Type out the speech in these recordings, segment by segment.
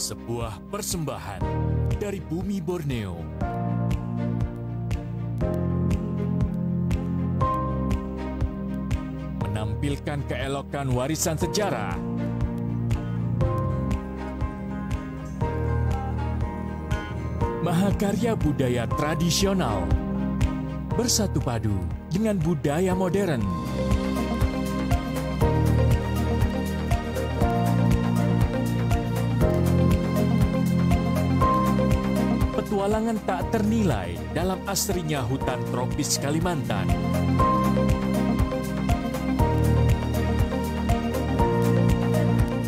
Sebuah persembahan dari bumi Borneo. Menampilkan keelokan warisan sejarah. Mahakarya budaya tradisional bersatu padu dengan budaya modern. Petualangan tak ternilai dalam asrinya hutan tropis Kalimantan.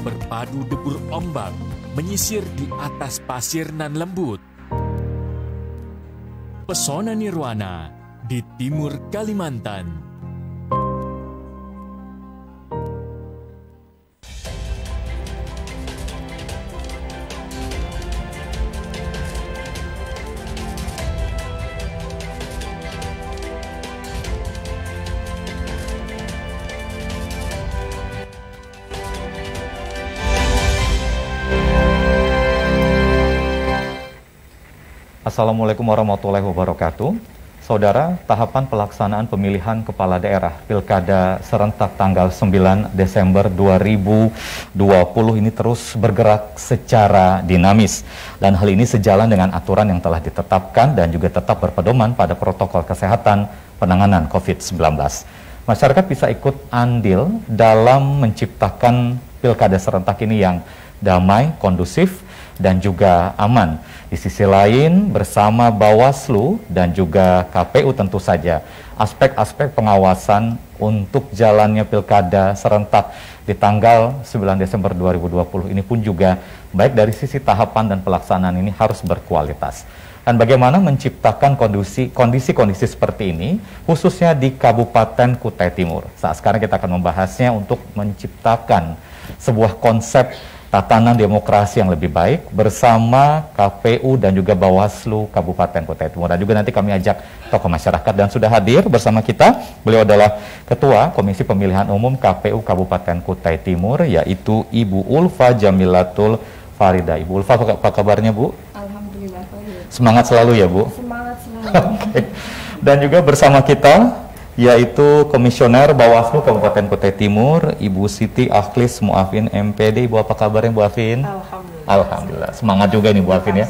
Berpadu debur ombak menyisir di atas pasir nan lembut. Pesona nirwana di timur Kalimantan. Assalamualaikum warahmatullahi wabarakatuh. Saudara, tahapan pelaksanaan pemilihan kepala daerah Pilkada serentak tanggal 9 Desember 2020 ini terus bergerak secara dinamis. Dan hal ini sejalan dengan aturan yang telah ditetapkan dan juga tetap berpedoman pada protokol kesehatan penanganan COVID-19. Masyarakat bisa ikut andil dalam menciptakan Pilkada serentak ini yang damai, kondusif, dan juga aman. Di sisi lain, bersama Bawaslu dan juga KPU tentu saja, aspek-aspek pengawasan untuk jalannya Pilkada serentak di tanggal 9 Desember 2020 ini pun juga baik dari sisi tahapan dan pelaksanaan ini harus berkualitas. Dan bagaimana menciptakan kondisi-kondisi seperti ini, khususnya di Kabupaten Kutai Timur. Saat sekarang kita akan membahasnya untuk menciptakan sebuah konsep tatanan demokrasi yang lebih baik bersama KPU dan juga Bawaslu Kabupaten Kutai Timur. Dan juga nanti kami ajak tokoh masyarakat dan sudah hadir bersama kita. Beliau adalah Ketua Komisi Pemilihan Umum KPU Kabupaten Kutai Timur, yaitu Ibu Ulfa Jamilatul Farida. Ibu Ulfa, apa kabarnya, Bu? Alhamdulillah. Semangat selalu ya, Bu? Semangat selalu. Oke. Dan juga bersama kita yaitu Komisioner Bawaslu Kabupaten Kutai Timur, Ibu Siti Akhlis Muafin MPD. Ibu, apa kabarnya, Bu Afin? Alhamdulillah. Alhamdulillah. Semangat juga nih, Bu Afin ya.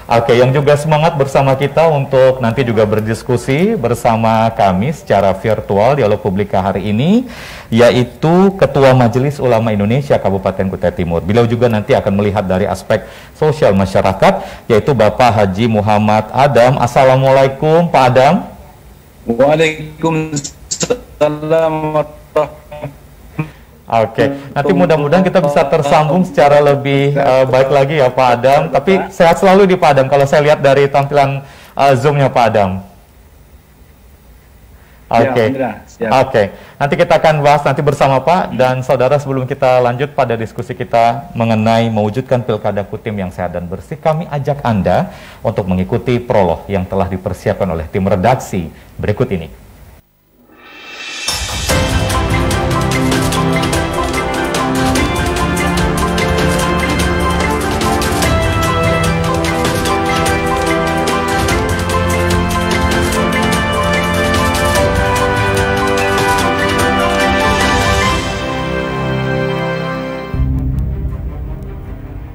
Oke, yang juga semangat bersama kita untuk nanti juga berdiskusi bersama kami secara virtual dialog publika hari ini, yaitu Ketua Majelis Ulama Indonesia Kabupaten Kutai Timur. Beliau juga nanti akan melihat dari aspek sosial masyarakat, yaitu Bapak Haji Muhammad Adam. Assalamualaikum, Pak Adam. Waalaikumsalam. Oke, nanti mudah-mudahan kita bisa tersambung secara lebih baik lagi ya, Pak Adam. Tapi sehat selalu di Pak Adam kalau saya lihat dari tampilan Zoom-nya, Pak Adam. Oke, oke. Nanti kita akan bahas nanti bersama Pak dan saudara. Sebelum kita lanjut pada diskusi kita mengenai mewujudkan Pilkada Kutim yang sehat dan bersih, kami ajak Anda untuk mengikuti prolog yang telah dipersiapkan oleh tim redaksi berikut ini.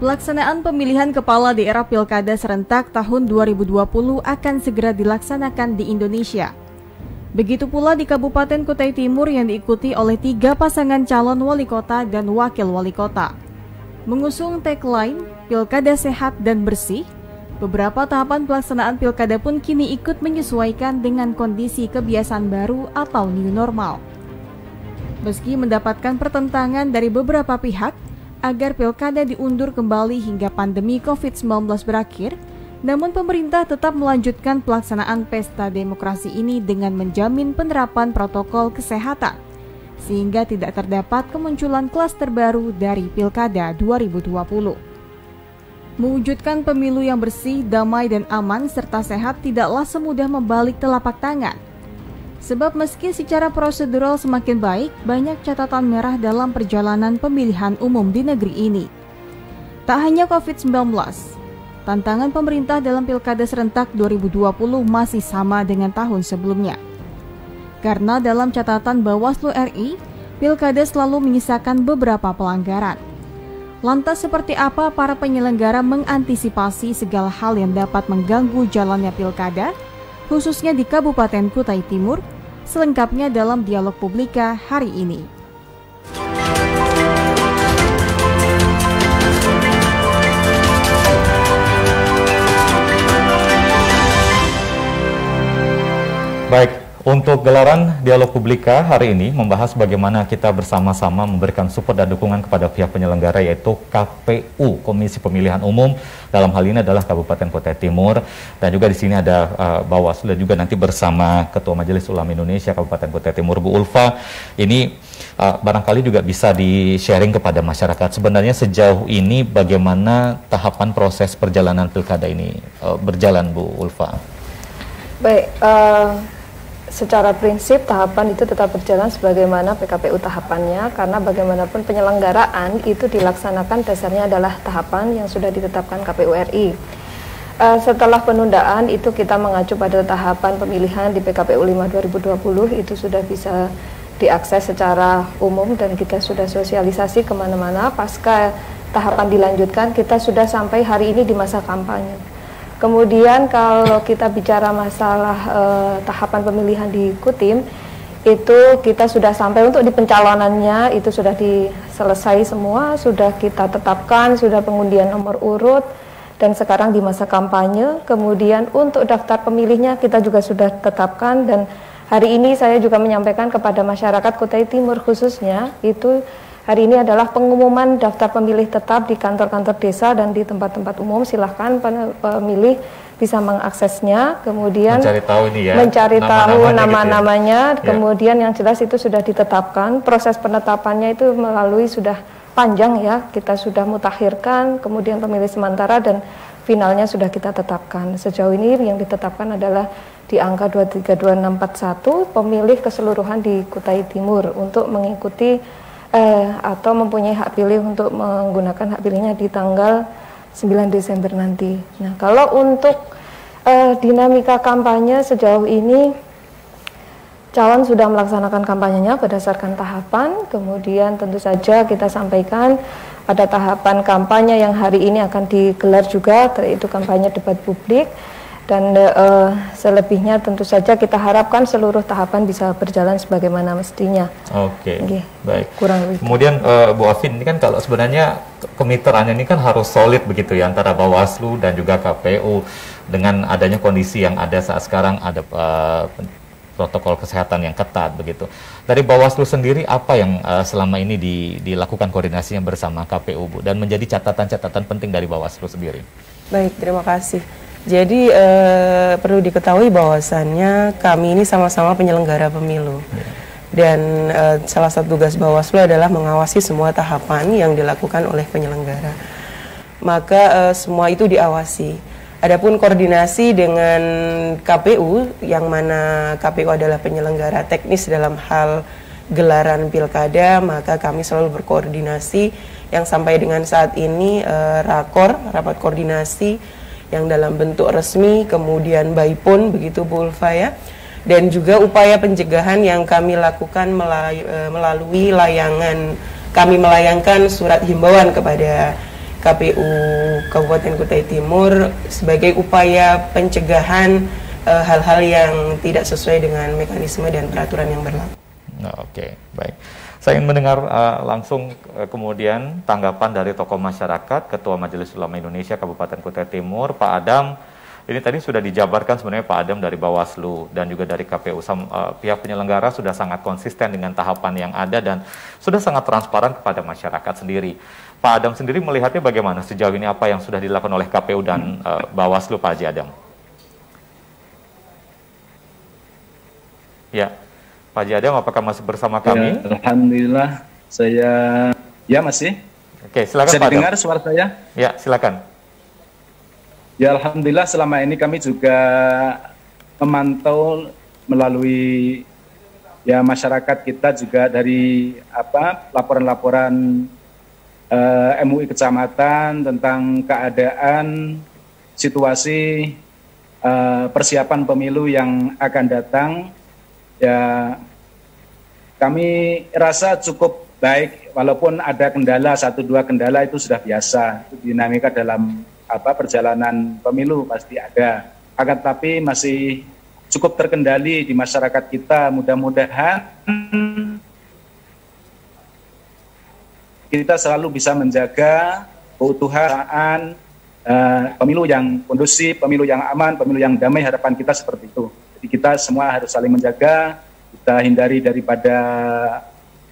Pelaksanaan pemilihan kepala daerah Pilkada serentak tahun 2020 akan segera dilaksanakan di Indonesia. Begitu pula di Kabupaten Kutai Timur yang diikuti oleh 3 pasangan calon wali kota dan wakil wali kota. Mengusung tagline Pilkada Sehat dan Bersih, beberapa tahapan pelaksanaan pilkada pun kini ikut menyesuaikan dengan kondisi kebiasaan baru atau new normal. Meski mendapatkan pertentangan dari beberapa pihak agar pilkada diundur kembali hingga pandemi COVID-19 berakhir, namun pemerintah tetap melanjutkan pelaksanaan pesta demokrasi ini dengan menjamin penerapan protokol kesehatan, sehingga tidak terdapat kemunculan klaster baru dari Pilkada 2020. Mewujudkan pemilu yang bersih, damai, dan aman serta sehat tidaklah semudah membalik telapak tangan. Sebab meski secara prosedural semakin baik, banyak catatan merah dalam perjalanan pemilihan umum di negeri ini. Tak hanya COVID-19, tantangan pemerintah dalam Pilkada serentak 2020 masih sama dengan tahun sebelumnya. Karena dalam catatan Bawaslu RI, Pilkada selalu menyisakan beberapa pelanggaran. Lantas seperti apa para penyelenggara mengantisipasi segala hal yang dapat mengganggu jalannya Pilkada, khususnya di Kabupaten Kutai Timur? Selengkapnya dalam Dialog Publika hari ini. Baik, untuk gelaran Dialog Publika hari ini membahas bagaimana kita bersama-sama memberikan support dan dukungan kepada pihak penyelenggara, yaitu KPU, Komisi Pemilihan Umum. Dalam hal ini adalah Kabupaten Kutai Timur, dan juga di sini ada Bawaslu dan juga nanti bersama Ketua Majelis Ulama Indonesia Kabupaten Kutai Timur, Bu Ulfa. Ini barangkali juga bisa di-sharing kepada masyarakat. Sebenarnya sejauh ini bagaimana tahapan proses perjalanan pilkada ini berjalan, Bu Ulfa? Baik, secara prinsip tahapan itu tetap berjalan sebagaimana PKPU tahapannya, karena bagaimanapun penyelenggaraan itu dilaksanakan dasarnya adalah tahapan yang sudah ditetapkan KPU RI. Setelah penundaan itu kita mengacu pada tahapan pemilihan di PKPU 5 2020, itu sudah bisa diakses secara umum dan kita sudah sosialisasi kemana-mana. Pasca tahapan dilanjutkan, kita sudah sampai hari ini di masa kampanye. Kemudian kalau kita bicara masalah tahapan pemilihan di Kutim, itu kita sudah sampai untuk di pencalonannya, itu sudah diselesai semua, sudah kita tetapkan, sudah pengundian nomor urut, dan sekarang di masa kampanye. Kemudian untuk daftar pemilihnya kita juga sudah tetapkan, dan hari ini saya juga menyampaikan kepada masyarakat Kutai Timur khususnya, itu hari ini adalah pengumuman daftar pemilih tetap di kantor-kantor desa dan di tempat-tempat umum. Silahkan pemilih bisa mengaksesnya, kemudian mencari tahu nama-namanya, gitu ya? Kemudian yang jelas itu sudah ditetapkan. Proses penetapannya itu melalui sudah panjang ya, kita sudah mutakhirkan, kemudian pemilih sementara, dan finalnya sudah kita tetapkan. Sejauh ini yang ditetapkan adalah di angka 232641 pemilih keseluruhan di Kutai Timur untuk mengikuti atau mempunyai hak pilih untuk menggunakan hak pilihnya di tanggal 9 Desember nanti. Nah, kalau untuk dinamika kampanye sejauh ini, calon sudah melaksanakan kampanyenya berdasarkan tahapan. Kemudian tentu saja kita sampaikan pada tahapan kampanye yang hari ini akan digelar juga, yaitu kampanye debat publik. Dan selebihnya tentu saja kita harapkan seluruh tahapan bisa berjalan sebagaimana mestinya. Oke, baik. Kurang lebih. Kemudian Bu Afin, ini kan kalau sebenarnya kemitraannya ini kan harus solid begitu ya, antara Bawaslu dan juga KPU. Dengan adanya kondisi yang ada saat sekarang, ada protokol kesehatan yang ketat begitu. Dari Bawaslu sendiri, apa yang selama ini dilakukan koordinasinya bersama KPU, Bu? Dan menjadi catatan-catatan penting dari Bawaslu sendiri. Baik, terima kasih. Jadi perlu diketahui bahwasannya kami ini sama-sama penyelenggara pemilu, dan salah satu tugas Bawaslu adalah mengawasi semua tahapan yang dilakukan oleh penyelenggara. Maka semua itu diawasi. Adapun koordinasi dengan KPU, yang mana KPU adalah penyelenggara teknis dalam hal gelaran pilkada, maka kami selalu berkoordinasi, yang sampai dengan saat ini rapat koordinasi yang dalam bentuk resmi, kemudian by phone, begitu Bu Ulfa ya, dan juga upaya pencegahan yang kami lakukan melalui layangan, kami melayangkan surat himbauan kepada KPU Kabupaten Kutai Timur sebagai upaya pencegahan hal-hal yang tidak sesuai dengan mekanisme dan peraturan yang berlaku. Oke, baik. Saya ingin mendengar langsung kemudian tanggapan dari tokoh masyarakat, Ketua Majelis Ulama Indonesia Kabupaten Kutai Timur, Pak Adam. Ini tadi sudah dijabarkan sebenarnya Pak Adam dari Bawaslu dan juga dari KPU. Pihak penyelenggara sudah sangat konsisten dengan tahapan yang ada dan sudah sangat transparan kepada masyarakat sendiri. Pak Adam sendiri melihatnya bagaimana sejauh ini, apa yang sudah dilakukan oleh KPU dan Bawaslu, Pak Haji Adam? Ya. Pak Haji Adam, apakah masih bersama kami? Ya, alhamdulillah, saya masih. Oke, silakan Pak Adam. Bisa dengar suara saya? Ya, silakan. Ya, alhamdulillah selama ini kami juga memantau melalui masyarakat kita juga dari laporan-laporan MUI kecamatan tentang keadaan situasi persiapan pemilu yang akan datang. Ya, kami rasa cukup baik, walaupun ada kendala, 1-2 kendala itu sudah biasa. Itu dinamika dalam perjalanan pemilu pasti ada. Akan tapi masih cukup terkendali di masyarakat kita. Mudah-mudahan kita selalu bisa menjaga keutuhan pemilu yang kondusif, pemilu yang aman, pemilu yang damai. Harapan kita seperti itu. Jadi kita semua harus saling menjaga, kita hindari daripada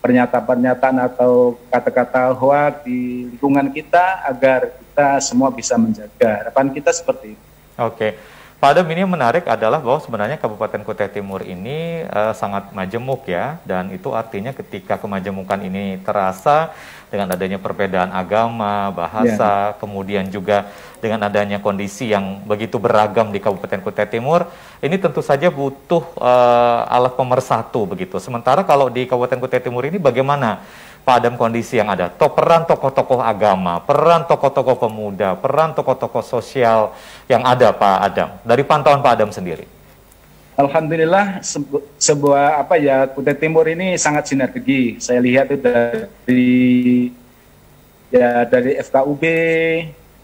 pernyataan-pernyataan atau kata-kata hoak di lingkungan kita agar kita semua bisa menjaga. Harapan kita seperti itu. Oke. Pak Adam, ini menarik adalah bahwa sebenarnya Kabupaten Kutai Timur ini sangat majemuk ya, dan itu artinya ketika kemajemukan ini terasa dengan adanya perbedaan agama, bahasa, kemudian juga dengan adanya kondisi yang begitu beragam di Kabupaten Kutai Timur, ini tentu saja butuh alat pemersatu begitu. Sementara kalau di Kabupaten Kutai Timur ini bagaimana Pak Adam kondisi yang ada? Peran tokoh-tokoh agama, peran tokoh-tokoh pemuda, peran tokoh-tokoh sosial yang ada Pak Adam, dari pantauan Pak Adam sendiri. Alhamdulillah sebuah Kutai Timur ini sangat sinergi. Saya lihat itu dari FKUB,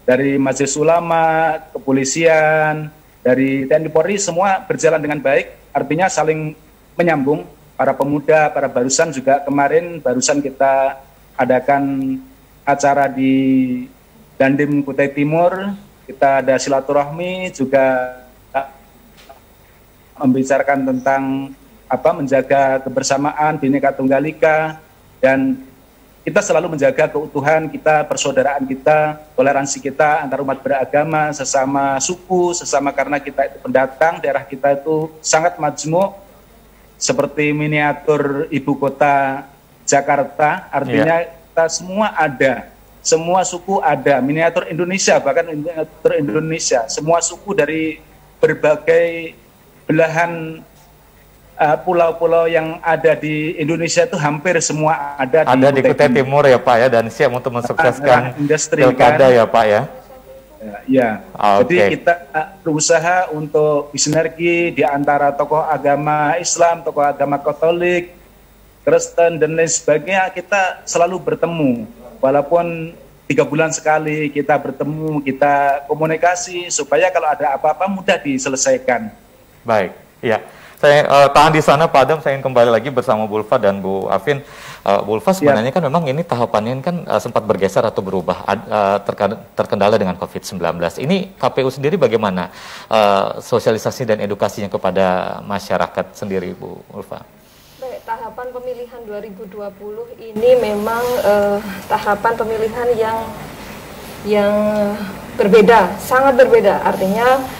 dari Majelis Ulama, kepolisian, dari TNI Polri, semua berjalan dengan baik. Artinya saling menyambung. Para pemuda, para barusan juga kemarin kita adakan acara di Dandim Kutai Timur. Kita ada silaturahmi, juga membicarakan tentang menjaga kebersamaan, Bhinneka Tunggal Ika, dan kita selalu menjaga keutuhan kita, persaudaraan kita, toleransi kita antar umat beragama, sesama suku, sesama, karena kita itu pendatang, daerah kita itu sangat majmuk, seperti miniatur ibu kota Jakarta, artinya kita semua ada, semua suku ada, miniatur Indonesia, bahkan miniatur Indonesia, semua suku dari berbagai belahan pulau-pulau yang ada di Indonesia itu hampir semua ada di Kutai Timur ya Pak ya, dan siap untuk mensukseskan pilkada ya Pak ya. Ya, jadi kita berusaha untuk bersinergi di antara tokoh agama Islam, tokoh agama Katolik, Kristen, dan lain sebagainya. Kita selalu bertemu, walaupun 3 bulan sekali kita bertemu, kita komunikasi, supaya kalau ada apa-apa mudah diselesaikan. Baik, ya. Saya tahan di sana Pak Adam, saya ingin kembali lagi bersama Bu Ulfa dan Bu Afin. Bu Ulfa, sebenarnya kan memang ini tahapannya kan sempat bergeser atau berubah, terkendala dengan COVID-19. Ini KPU sendiri bagaimana sosialisasi dan edukasinya kepada masyarakat sendiri, Bu Ulfa? Baik, tahapan pemilihan 2020 ini memang tahapan pemilihan yang berbeda, sangat berbeda. Artinya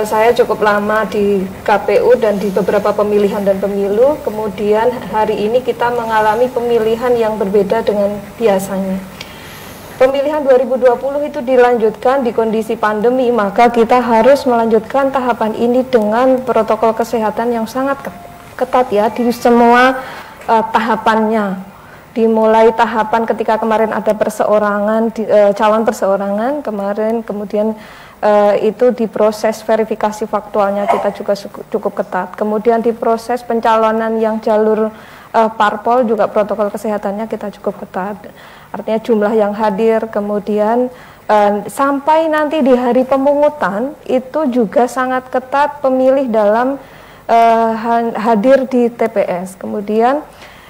saya cukup lama di KPU dan di beberapa pemilihan dan pemilu, kemudian hari ini kita mengalami pemilihan yang berbeda dengan biasanya. Pemilihan 2020 itu dilanjutkan di kondisi pandemi, maka kita harus melanjutkan tahapan ini dengan protokol kesehatan yang sangat ketat ya di semua tahapannya. Dimulai tahapan ketika kemarin ada perseorangan, calon perseorangan kemarin, kemudian itu diproses verifikasi faktualnya kita juga cukup ketat. Kemudian diproses pencalonan yang jalur parpol juga protokol kesehatannya kita cukup ketat. Artinya jumlah yang hadir, kemudian sampai nanti di hari pemungutan itu juga sangat ketat pemilih dalam hadir di TPS. Kemudian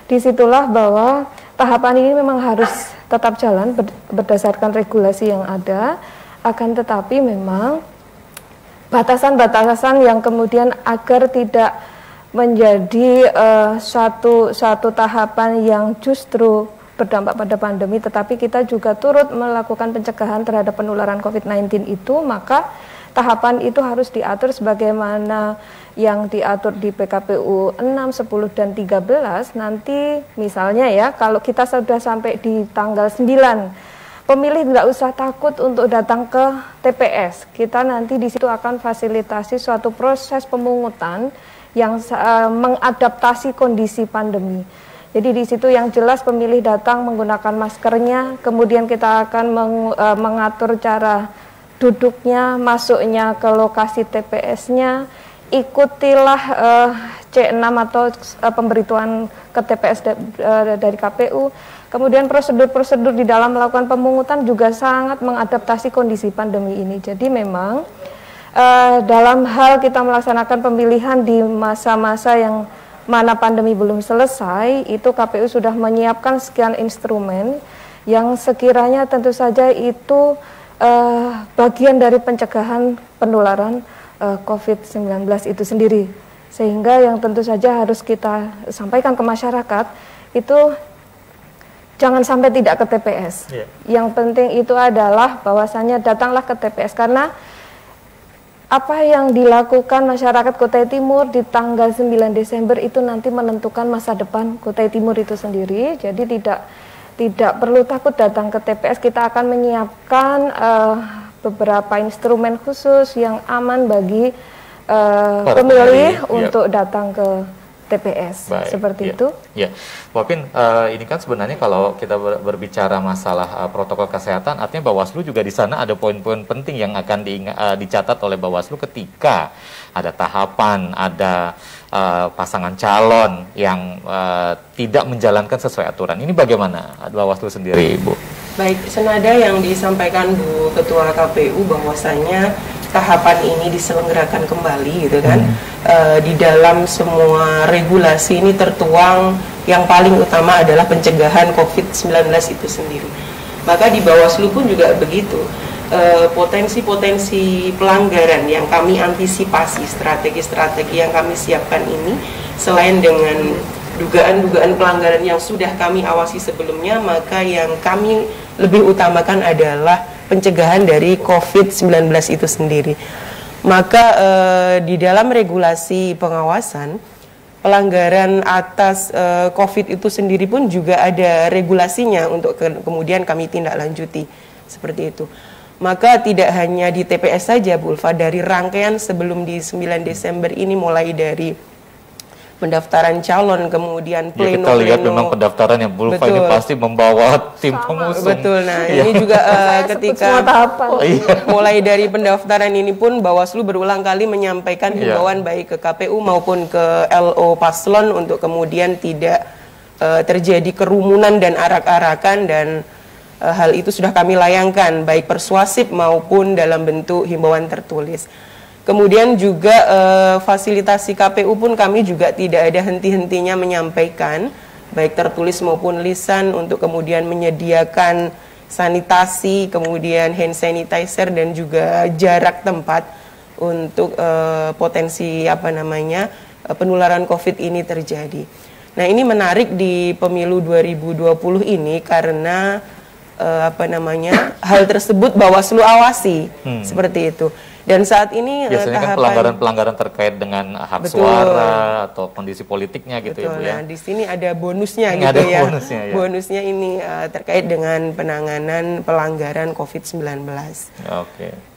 disitulah bahwa tahapan ini memang harus tetap jalan berdasarkan regulasi yang ada. Akan tetapi memang batasan-batasan yang kemudian agar tidak menjadi suatu tahapan yang justru berdampak pada pandemi, tetapi kita juga turut melakukan pencegahan terhadap penularan COVID-19 itu, maka tahapan itu harus diatur sebagaimana yang diatur di PKPU 6, 10, dan 13. Nanti misalnya ya, kalau kita sudah sampai di tanggal 9, pemilih tidak usah takut untuk datang ke TPS. Kita nanti di situ akan fasilitasi suatu proses pemungutan yang mengadaptasi kondisi pandemi. Jadi di situ yang jelas pemilih datang menggunakan maskernya, kemudian kita akan mengatur cara duduknya, masuknya ke lokasi TPS-nya, ikutilah C6 atau pemberitahuan ke TPS dari KPU. Kemudian prosedur-prosedur di dalam melakukan pemungutan juga sangat mengadaptasi kondisi pandemi ini. Jadi memang dalam hal kita melaksanakan pemilihan di masa-masa yang mana pandemi belum selesai, itu KPU sudah menyiapkan sekian instrumen yang sekiranya tentu saja itu bagian dari pencegahan penularan COVID-19 itu sendiri. Sehingga yang tentu saja harus kita sampaikan ke masyarakat itu jangan sampai tidak ke TPS. Yang penting itu adalah bahwasannya datanglah ke TPS, karena apa yang dilakukan masyarakat Kutai Timur di tanggal 9 Desember itu nanti menentukan masa depan Kutai Timur itu sendiri. Jadi tidak perlu takut datang ke TPS. Kita akan menyiapkan beberapa instrumen khusus yang aman bagi pemilih untuk datang ke TPS. Baik, seperti ya, itu. Ya, Wapin, ini kan sebenarnya kalau kita berbicara masalah protokol kesehatan, artinya Bawaslu juga di sana ada poin-poin penting yang akan dicatat oleh Bawaslu ketika ada tahapan, ada pasangan calon yang tidak menjalankan sesuai aturan. Ini bagaimana Bawaslu sendiri, Ibu? Baik, senada yang disampaikan Bu Ketua KPU bahwasanya tahapan ini diselenggarakan kembali gitu kan. Di dalam semua regulasi ini tertuang yang paling utama adalah pencegahan COVID-19 itu sendiri. Maka di Bawaslu pun juga begitu. Potensi-potensi pelanggaran yang kami antisipasi, strategi-strategi yang kami siapkan ini, selain dengan dugaan-dugaan pelanggaran yang sudah kami awasi sebelumnya, maka yang kami lebih utamakan adalah pencegahan dari COVID-19 itu sendiri. Maka di dalam regulasi pengawasan, pelanggaran atas COVID itu sendiri pun juga ada regulasinya untuk kemudian kami tindak lanjuti, seperti itu. Maka tidak hanya di TPS saja, Bu Ulfa, dari rangkaian sebelum di 9 Desember ini, mulai dari pendaftaran calon, kemudian pleno. Kita lihat memang pendaftaran yang Bu Ulfa ini pasti membawa tim pengusung. Betul, nah ini juga ketika mulai dari pendaftaran ini pun Bawaslu berulang kali menyampaikan himbauan baik ke KPU maupun ke LO Paslon untuk kemudian tidak terjadi kerumunan dan arak-arakan, dan hal itu sudah kami layangkan baik persuasif maupun dalam bentuk himbauan tertulis. Kemudian juga fasilitasi KPU pun kami juga tidak ada henti-hentinya menyampaikan baik tertulis maupun lisan untuk kemudian menyediakan sanitasi, kemudian hand sanitizer dan juga jarak tempat untuk potensi penularan COVID ini terjadi. Nah, ini menarik di pemilu 2020 ini karena hal tersebut Bawaslu awasi seperti itu. Dan saat ini biasanya kan pelanggaran-pelanggaran terkait dengan hak suara atau kondisi politiknya gitu. Betul, ya Bu ya. Nah, di sini ada bonusnya ini gitu ada ya. Bonusnya, ya. Bonusnya ini terkait dengan penanganan pelanggaran COVID-19. Oke.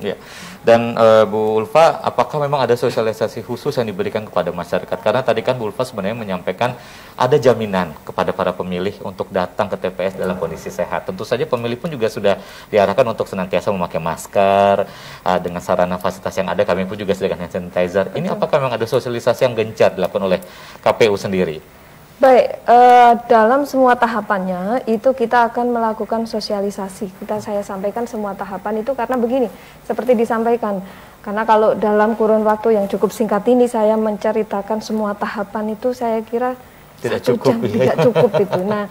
Ya. Dan Bu Ulfa, apakah memang ada sosialisasi khusus yang diberikan kepada masyarakat? Karena tadi kan Bu Ulfa sebenarnya menyampaikan ada jaminan kepada para pemilih untuk datang ke TPS dalam kondisi sehat. Tentu saja pemilih pun juga sudah diarahkan untuk senantiasa memakai masker, dengan sarana fasilitas yang ada, kami pun juga sediakan hand sanitizer. Ini apakah memang ada sosialisasi yang gencar dilakukan oleh KPU sendiri? Baik, dalam semua tahapannya itu kita akan melakukan sosialisasi. Saya sampaikan semua tahapan itu karena begini, seperti disampaikan. Karena kalau dalam kurun waktu yang cukup singkat ini saya menceritakan semua tahapan itu, saya kira tidak cukup itu. Nah,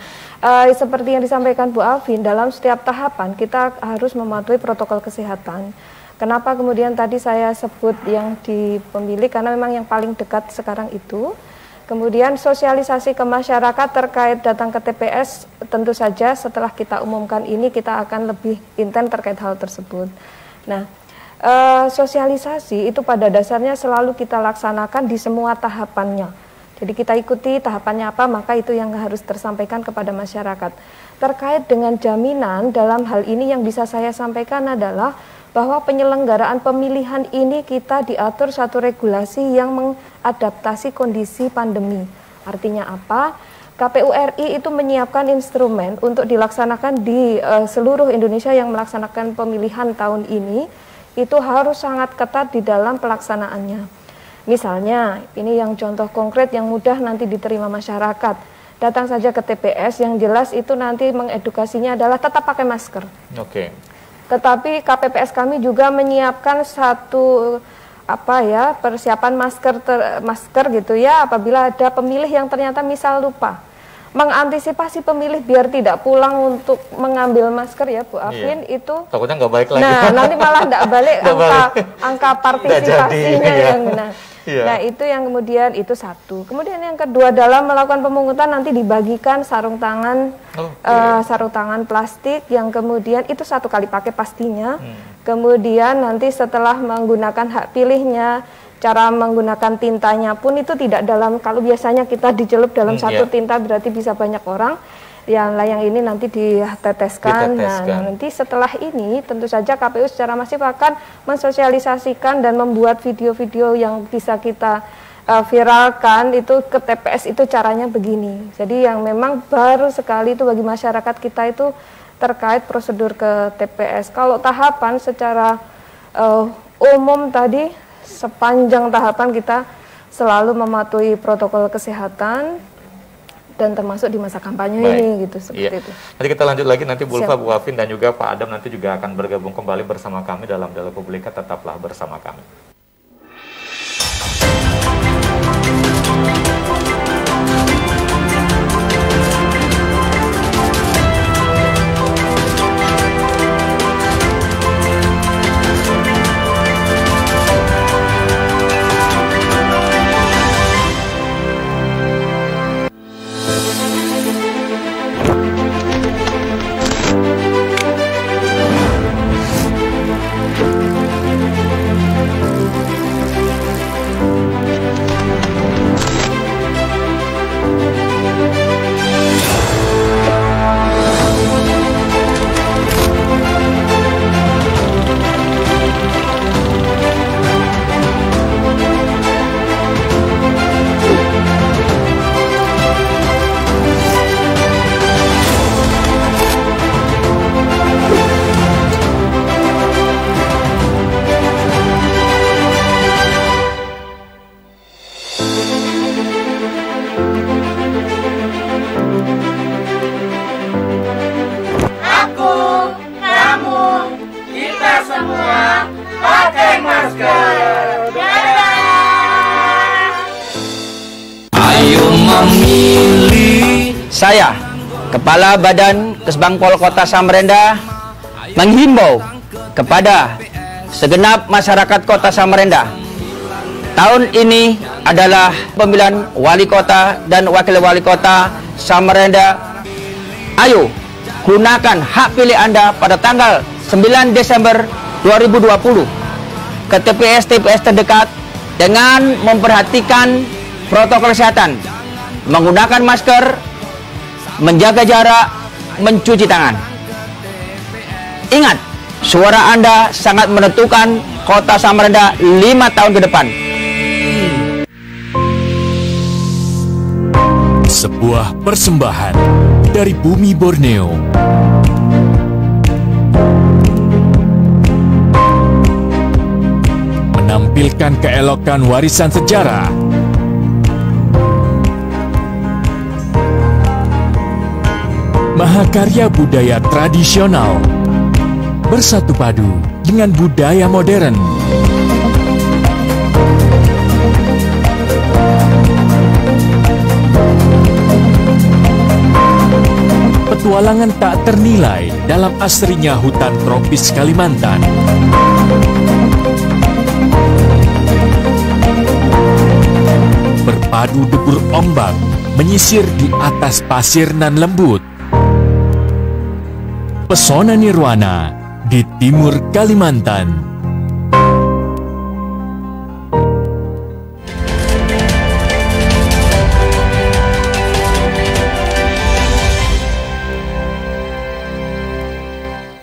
seperti yang disampaikan Bu Alvin, dalam setiap tahapan kita harus mematuhi protokol kesehatan. Kenapa kemudian tadi saya sebut yang di pemilih, karena memang yang paling dekat sekarang itu. Kemudian sosialisasi ke masyarakat terkait datang ke TPS, tentu saja setelah kita umumkan ini kita akan lebih intens terkait hal tersebut. Nah, sosialisasi itu pada dasarnya selalu kita laksanakan di semua tahapannya. Jadi kita ikuti tahapannya apa, maka itu yang harus tersampaikan kepada masyarakat. Terkait dengan jaminan dalam hal ini yang bisa saya sampaikan adalah bahwa penyelenggaraan pemilihan ini kita diatur satu regulasi yang mengadaptasi kondisi pandemi. Artinya apa? KPU RI itu menyiapkan instrumen untuk dilaksanakan di seluruh Indonesia yang melaksanakan pemilihan tahun ini, itu harus sangat ketat di dalam pelaksanaannya. Misalnya, ini yang contoh konkret yang mudah nanti diterima masyarakat. Datang saja ke TPS, yang jelas itu nanti mengedukasinya adalah tetap pakai masker. Oke. Tetapi KPPS kami juga menyiapkan satu persiapan masker gitu ya, apabila ada pemilih yang ternyata misal lupa. Mengantisipasi pemilih biar tidak pulang untuk mengambil masker ya Bu Afin, itu takutnya nggak baik lagi. Nah, nanti malah nggak balik angka partisipasinya yang benar. Nah, itu yang kemudian itu satu. Kemudian yang kedua, dalam melakukan pemungutan nanti dibagikan sarung tangan sarung tangan plastik yang kemudian itu 1 kali pakai pastinya. Kemudian nanti setelah menggunakan hak pilihnya, cara menggunakan tintanya pun itu tidak dalam, kalau biasanya kita dicelup dalam satu tinta berarti bisa banyak orang, yang ini nanti diteteskan. Nah, nanti setelah ini tentu saja KPU secara masif akan mensosialisasikan dan membuat video-video yang bisa kita viralkan itu ke TPS, itu caranya begini. Jadi yang memang baru sekali itu bagi masyarakat kita itu terkait prosedur ke TPS. Kalau tahapan secara umum tadi, sepanjang tahapan kita selalu mematuhi protokol kesehatan dan termasuk di masa kampanye ini gitu, seperti itu. Nanti kita lanjut lagi, nanti Bu Ulfa, Bu Afin dan juga Pak Adam nanti juga akan bergabung kembali bersama kami dalam Dialog Publika. Tetaplah bersama kami. Saya, Kepala Badan Kesbangpol Kota Samarinda, menghimbau kepada segenap masyarakat Kota Samarinda. Tahun ini adalah pemilihan wali kota dan wakil wali kota Samarinda. Ayo, gunakan hak pilih Anda pada tanggal 9 Desember 2020 ke TPS-TPS terdekat dengan memperhatikan protokol kesehatan, menggunakan masker, menjaga jarak, mencuci tangan. Ingat, suara Anda sangat menentukan Kota Samarinda 5 tahun ke depan. Sebuah persembahan dari bumi Borneo. Menampilkan keelokan warisan sejarah. Mahakarya budaya tradisional bersatu padu dengan budaya modern. Petualangan tak ternilai dalam asrinya hutan tropis Kalimantan. Berpadu debur ombak menyisir di atas pasir nan lembut. Pesona nirwana di timur Kalimantan.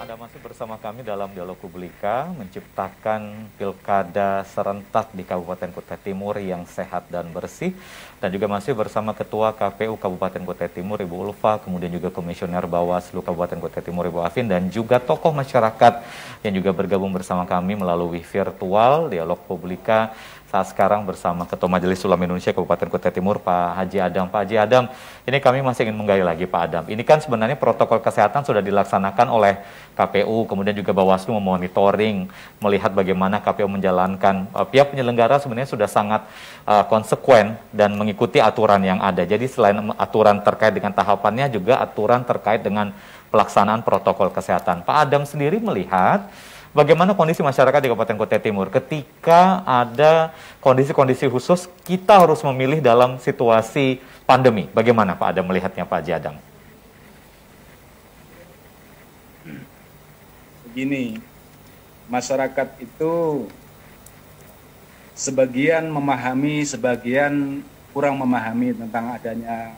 Anda masih bersama kami dalam dalam Dialog Publika menciptakan pilkada serentak di Kabupaten Kutai Timur yang sehat dan bersih. Dan juga masih bersama Ketua KPU Kabupaten Kutai Timur Ibu Ulfa, kemudian juga Komisioner Bawaslu Kabupaten Kutai Timur Ibu Afin, dan juga tokoh masyarakat yang juga bergabung bersama kami melalui virtual Dialog Publika saat sekarang bersama Ketua Majelis Ulama Indonesia Kabupaten Kutai Timur Pak Haji Adam. Pak Haji Adam, ini kami masih ingin menggali lagi Pak Adam. Ini kan sebenarnya protokol kesehatan sudah dilaksanakan oleh KPU, kemudian juga Bawaslu memonitoring, melihat bagaimana KPU menjalankan. Pihak penyelenggara sebenarnya sudah sangat konsekuen dan mengikuti aturan yang ada. Jadi selain aturan terkait dengan tahapannya, juga aturan terkait dengan pelaksanaan protokol kesehatan. Pak Adam sendiri melihat bagaimana kondisi masyarakat di Kabupaten Kutai Timur ketika ada kondisi-kondisi khusus kita harus memilih dalam situasi pandemi. Bagaimana Pak Adam melihatnya, Pak Haji Adam? Begini, masyarakat itu sebagian memahami, sebagian kurang memahami tentang adanya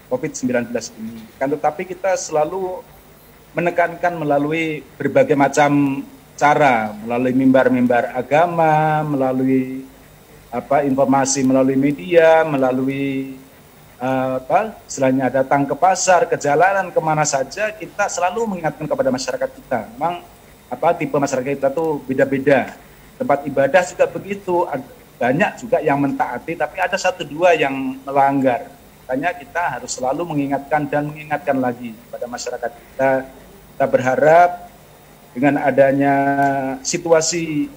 COVID-19 ini. Kan tetapi kita selalu menekankan melalui berbagai macam cara, melalui mimbar-mimbar agama, melalui informasi melalui media, melalui istilahnya datang ke pasar, ke jalanan, kemana saja, kita selalu mengingatkan kepada masyarakat kita. Memang tipe masyarakat kita tuh beda-beda. Tempat ibadah juga begitu, banyak juga yang mentaati, tapi ada 1-2 yang melanggar. Makanya kita harus selalu mengingatkan dan mengingatkan lagi kepada masyarakat kita. Kita berharap dengan adanya situasi,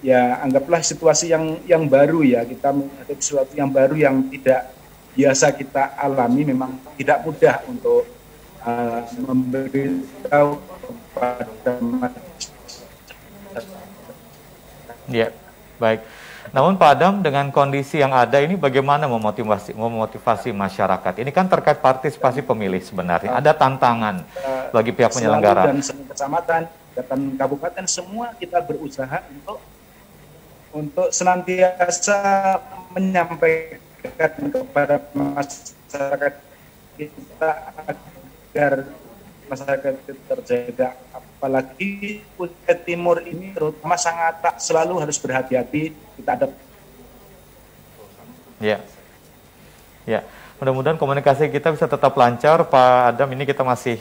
ya anggaplah situasi yang baru ya, kita ada sesuatu yang baru yang tidak biasa kita alami, memang tidak mudah untuk memberitahu kepada masyarakat. Ya, baik. Namun Pak Adam, dengan kondisi yang ada ini bagaimana memotivasi masyarakat? Ini kan terkait partisipasi pemilih sebenarnya. Ada tantangan bagi pihak penyelenggara. Dan semua kecamatan, dan kabupaten, semua kita berusaha untuk senantiasa menyampaikan kepada masyarakat kita agar masyarakat terjaga. Apalagi Kutai Timur ini terutama sangat selalu harus berhati-hati. Kita ada. Ya. Mudah-mudahan komunikasi kita bisa tetap lancar, Pak Adam. Ini kita masih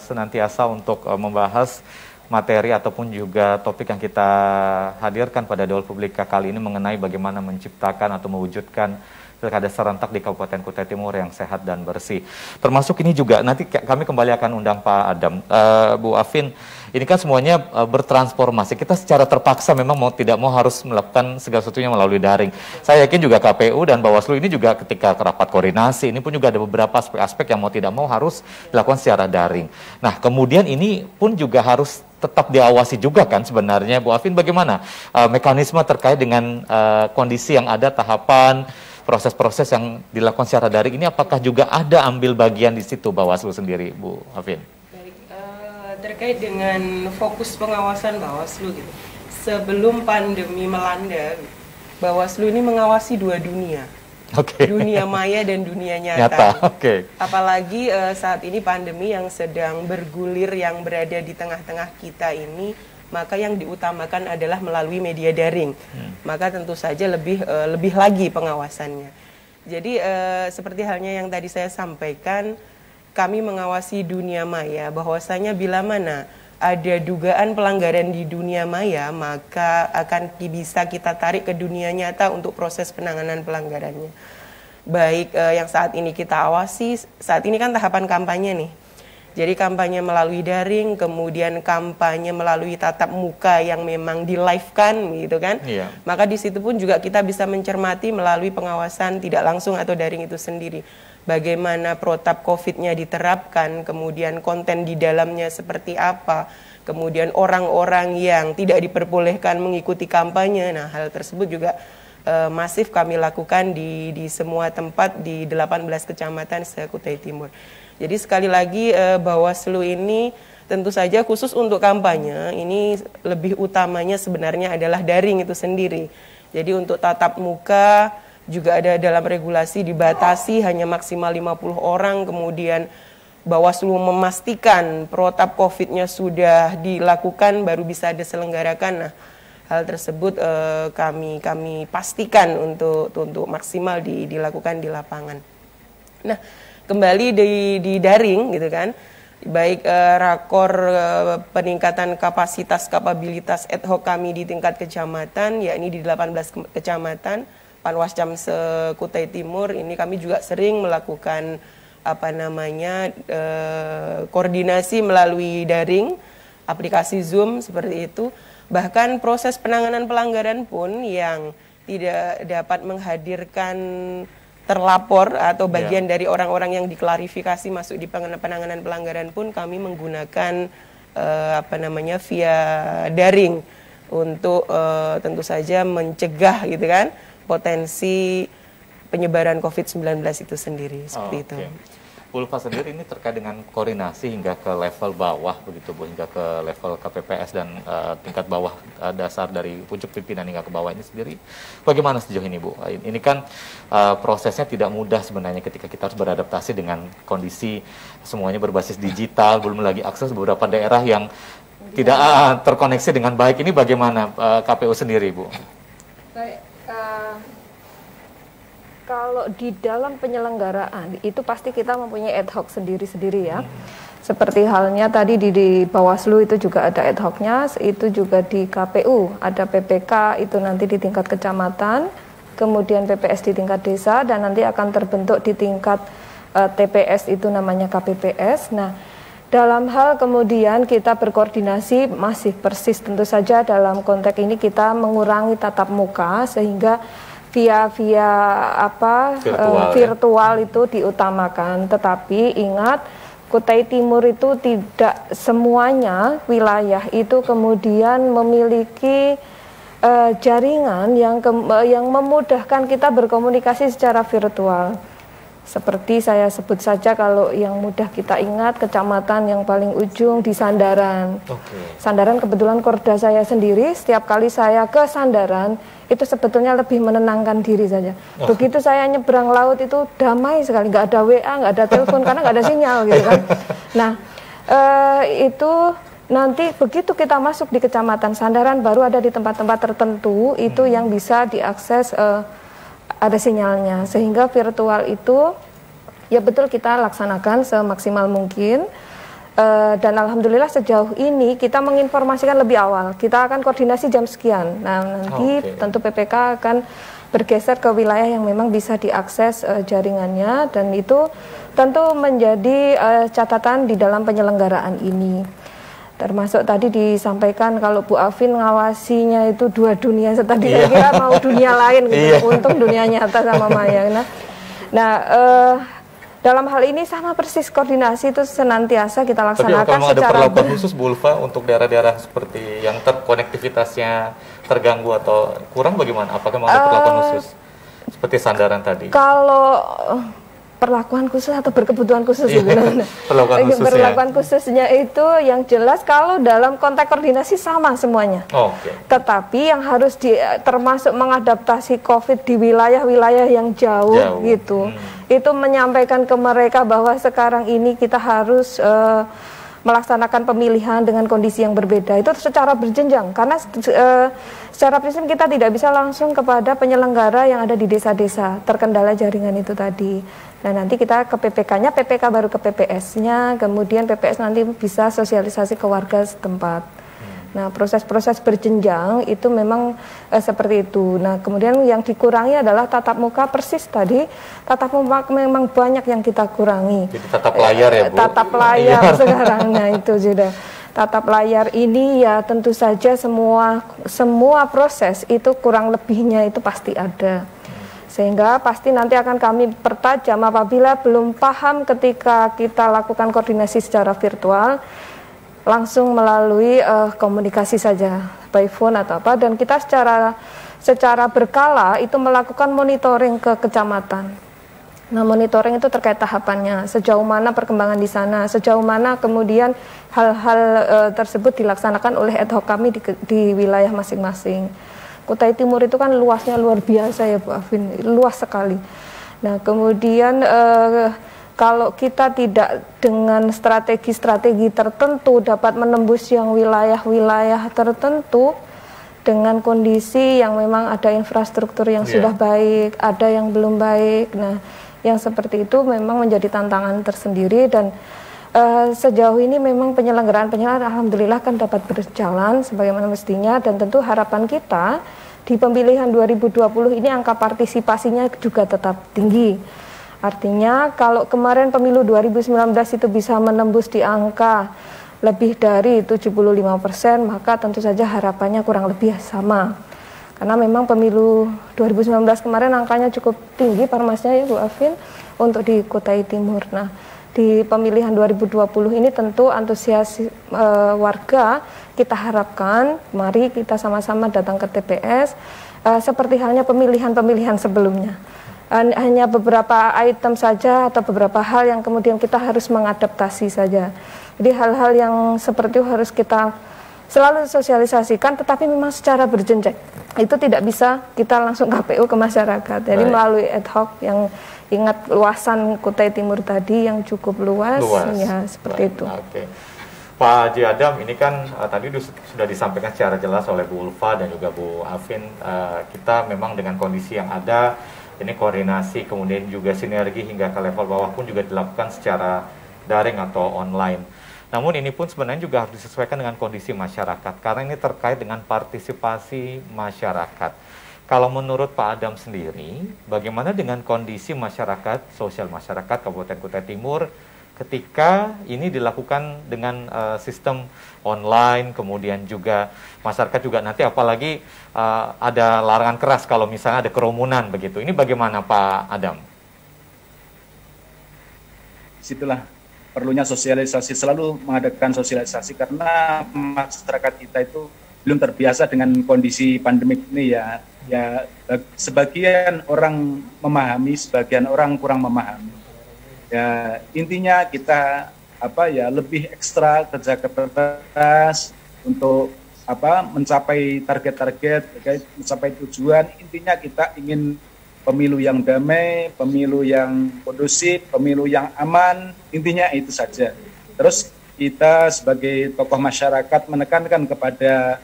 senantiasa untuk membahas materi ataupun juga topik yang kita hadirkan pada Dialog Publika kali ini mengenai bagaimana menciptakan atau mewujudkan pilkada serentak di Kabupaten Kutai Timur yang sehat dan bersih. Termasuk ini juga nanti kami kembali akan undang Pak Adam. Bu Afin, ini kan semuanya bertransformasi. Kita secara terpaksa memang mau tidak mau harus melakukan segala sesuatunya melalui daring. Saya yakin juga KPU dan Bawaslu ini juga ketika rapat koordinasi ini pun juga ada beberapa aspek-aspek yang mau tidak mau harus dilakukan secara daring. Nah, kemudian ini pun juga harus tetap diawasi juga kan sebenarnya. Bu Afin, bagaimana mekanisme terkait dengan kondisi yang ada, tahapan proses-proses yang dilakukan secara daring ini, apakah juga ada ambil bagian di situ Bawaslu sendiri, Bu Afin? Terkait dengan fokus pengawasan Bawaslu gitu. Sebelum pandemi melanda, Bawaslu ini mengawasi 2 dunia. Dunia maya dan dunia nyata. Apalagi saat ini pandemi yang sedang bergulir, yang berada di tengah-tengah kita ini, maka yang diutamakan adalah melalui media daring. Maka tentu saja lebih lagi pengawasannya. Jadi seperti halnya yang tadi saya sampaikan, kami mengawasi dunia maya, bahwasanya bila mana ada dugaan pelanggaran di dunia maya, maka akan bisa kita tarik ke dunia nyata untuk proses penanganan pelanggarannya. Baik yang saat ini kita awasi, saat ini kan tahapan kampanye nih. Jadi kampanye melalui daring, kemudian kampanye melalui tatap muka yang memang di-live-kan gitu kan. Maka di situ pun juga kita bisa mencermati melalui pengawasan tidak langsung atau daring itu sendiri. Bagaimana protap COVID-nya diterapkan, kemudian konten di dalamnya seperti apa, kemudian orang-orang yang tidak diperbolehkan mengikuti kampanye. Nah, hal tersebut juga masif kami lakukan di semua tempat di 18 kecamatan se-Kutai Timur. Jadi sekali lagi Bawaslu ini tentu saja khusus untuk kampanye ini lebih utamanya sebenarnya adalah daring itu sendiri. Jadi untuk tatap muka juga ada dalam regulasi dibatasi hanya maksimal 50 orang, kemudian Bawaslu memastikan protap COVID-nya sudah dilakukan, baru bisa diselenggarakan. Nah, hal tersebut kami pastikan untuk maksimal dilakukan di lapangan. Nah, kembali di daring gitu kan, baik rakor peningkatan kapasitas ad hoc kami di tingkat kecamatan, yakni di 18 kecamatan, Panwascam se-Kutai Timur, ini kami juga sering melakukan koordinasi melalui daring, aplikasi Zoom seperti itu. Bahkan proses penanganan pelanggaran pun yang tidak dapat menghadirkan terlapor atau bagian dari orang-orang yang diklarifikasi masuk di penanganan pelanggaran pun kami menggunakan via daring untuk tentu saja mencegah gitu kan potensi penyebaran COVID-19 itu sendiri seperti itu. Bu Ulfa sendiri ini terkait dengan koordinasi hingga ke level bawah begitu Bu, hingga ke level KPPS dan tingkat bawah dasar dari pucuk pimpinan hingga ke bawah ini sendiri bagaimana sejauh ini Bu? Ini kan prosesnya tidak mudah sebenarnya ketika kita harus beradaptasi dengan kondisi semuanya berbasis digital, belum lagi akses beberapa daerah yang tidak terkoneksi dengan baik. Ini bagaimana KPU sendiri Bu? Baik. Kalau di dalam penyelenggaraan itu pasti kita mempunyai ad hoc sendiri-sendiri ya. Seperti halnya tadi di Bawaslu itu juga ada ad hocnya, itu juga di KPU ada PPK itu nanti di tingkat kecamatan, kemudian PPS di tingkat desa, dan nanti akan terbentuk di tingkat TPS itu namanya KPPS. Nah, dalam hal kemudian kita berkoordinasi masih persis tentu saja dalam konteks ini kita mengurangi tatap muka sehingga via virtual itu diutamakan. Tetapi ingat, Kutai Timur itu tidak semuanya wilayah itu kemudian memiliki jaringan yang memudahkan kita berkomunikasi secara virtual. Seperti saya sebut saja, kalau yang mudah kita ingat, kecamatan yang paling ujung di Sandaran. Sandaran kebetulan Korda saya sendiri, setiap kali saya ke Sandaran itu sebetulnya lebih menenangkan diri saja. Begitu saya nyebrang laut itu damai sekali, nggak ada WA, nggak ada telepon karena nggak ada sinyal gitu kan. Nah, itu nanti begitu kita masuk di kecamatan Sandaran, baru ada di tempat-tempat tertentu itu yang bisa diakses ada sinyalnya, sehingga virtual itu ya betul kita laksanakan semaksimal mungkin. Dan alhamdulillah sejauh ini kita menginformasikan lebih awal, kita akan koordinasi jam sekian. Nah, nanti tentu PPK akan bergeser ke wilayah yang memang bisa diakses jaringannya, dan itu tentu menjadi catatan di dalam penyelenggaraan ini. Termasuk tadi disampaikan kalau Bu Afin ngawasinya itu dua dunia, tadi saya kira mau dunia lain gitu, untung dunia nyata sama Maya. Nah, dalam hal ini sama persis, koordinasi itu senantiasa kita laksanakan. Tapi kalau ada perlakuan khusus Bu Ulfa untuk daerah-daerah seperti yang terkonektivitasnya terganggu atau kurang, bagaimana? Apakah memang ada perlakuan khusus seperti Sandaran tadi? Kalau perlakuan khusus atau berkebutuhan khusus sebenarnya. Perlakuan khususnya itu yang jelas kalau dalam konteks koordinasi sama semuanya. Tetapi yang harus termasuk mengadaptasi COVID di wilayah-wilayah yang jauh gitu. Itu menyampaikan ke mereka bahwa sekarang ini kita harus melaksanakan pemilihan dengan kondisi yang berbeda. Itu secara berjenjang, karena secara prinsip kita tidak bisa langsung kepada penyelenggara yang ada di desa-desa, terkendala jaringan itu tadi. Nah, nanti kita ke PPK-nya, PPK baru ke PPS-nya, kemudian PPS nanti bisa sosialisasi ke warga setempat. Nah, proses-proses berjenjang itu memang seperti itu. Nah, kemudian yang dikurangi adalah tatap muka persis tadi. Tatap muka memang banyak yang kita kurangi. Jadi tatap layar ya Bu? Tatap layar sekarang, nah itu sudah. Tatap layar ini ya tentu saja semua proses itu kurang lebihnya itu pasti ada. Sehingga pasti nanti akan kami pertajam apabila belum paham ketika kita lakukan koordinasi secara virtual, langsung melalui komunikasi saja, by phone atau apa, dan kita secara berkala itu melakukan monitoring ke kecamatan. Nah, monitoring itu terkait tahapannya, sejauh mana perkembangan di sana, sejauh mana kemudian hal-hal tersebut dilaksanakan oleh ad hoc kami di wilayah masing-masing. Kutai Timur itu kan luasnya luar biasa ya Bu Afin, luas sekali. Nah, kemudian kalau kita tidak dengan strategi-strategi tertentu dapat menembus yang wilayah-wilayah tertentu dengan kondisi yang memang ada infrastruktur yang sudah baik, ada yang belum baik. Nah, yang seperti itu memang menjadi tantangan tersendiri, dan sejauh ini memang penyelenggaraan alhamdulillah kan dapat berjalan sebagaimana mestinya, dan tentu harapan kita di pemilihan 2020 ini angka partisipasinya juga tetap tinggi. Artinya kalau kemarin pemilu 2019 itu bisa menembus di angka lebih dari 75%, maka tentu saja harapannya kurang lebih sama. Karena memang pemilu 2019 kemarin angkanya cukup tinggi parmasnya ya Bu Afin untuk di Kutai Timur. Nah, di pemilihan 2020 ini tentu antusias warga kita harapkan mari kita sama-sama datang ke TPS seperti halnya pemilihan-pemilihan sebelumnya. Hanya beberapa item saja atau beberapa hal yang kemudian kita harus mengadaptasi saja. Jadi hal-hal yang seperti itu harus kita selalu sosialisasikan, tetapi memang secara berjenjang. Itu tidak bisa kita langsung KPU ke masyarakat. Jadi melalui ad hoc yang ingat luasan Kutai Timur tadi yang cukup luas. Ya seperti itu. Okay. Pak Haji Adam, ini kan tadi sudah disampaikan secara jelas oleh Bu Ulfa dan juga Bu Afin, kita memang dengan kondisi yang ada, ini koordinasi kemudian juga sinergi hingga ke level bawah pun juga dilakukan secara daring atau online. Namun ini pun sebenarnya juga harus disesuaikan dengan kondisi masyarakat, karena ini terkait dengan partisipasi masyarakat. Kalau menurut Pak Adam sendiri, bagaimana dengan kondisi masyarakat, sosial masyarakat Kabupaten Kutai Timur ketika ini dilakukan dengan sistem online, kemudian juga masyarakat juga nanti apalagi ada larangan keras kalau misalnya ada kerumunan begitu. Ini bagaimana Pak Adam? Situlah perlunya sosialisasi, selalu mengadakan sosialisasi karena masyarakat kita itu belum terbiasa dengan kondisi pandemik ini ya. Ya, sebagian orang memahami, sebagian orang kurang memahami. Ya, intinya kita lebih ekstra kerja keras untuk mencapai target-target, mencapai tujuan. Intinya kita ingin pemilu yang damai, pemilu yang kondusif, pemilu yang aman, intinya itu saja. Terus kita sebagai tokoh masyarakat menekankan kepada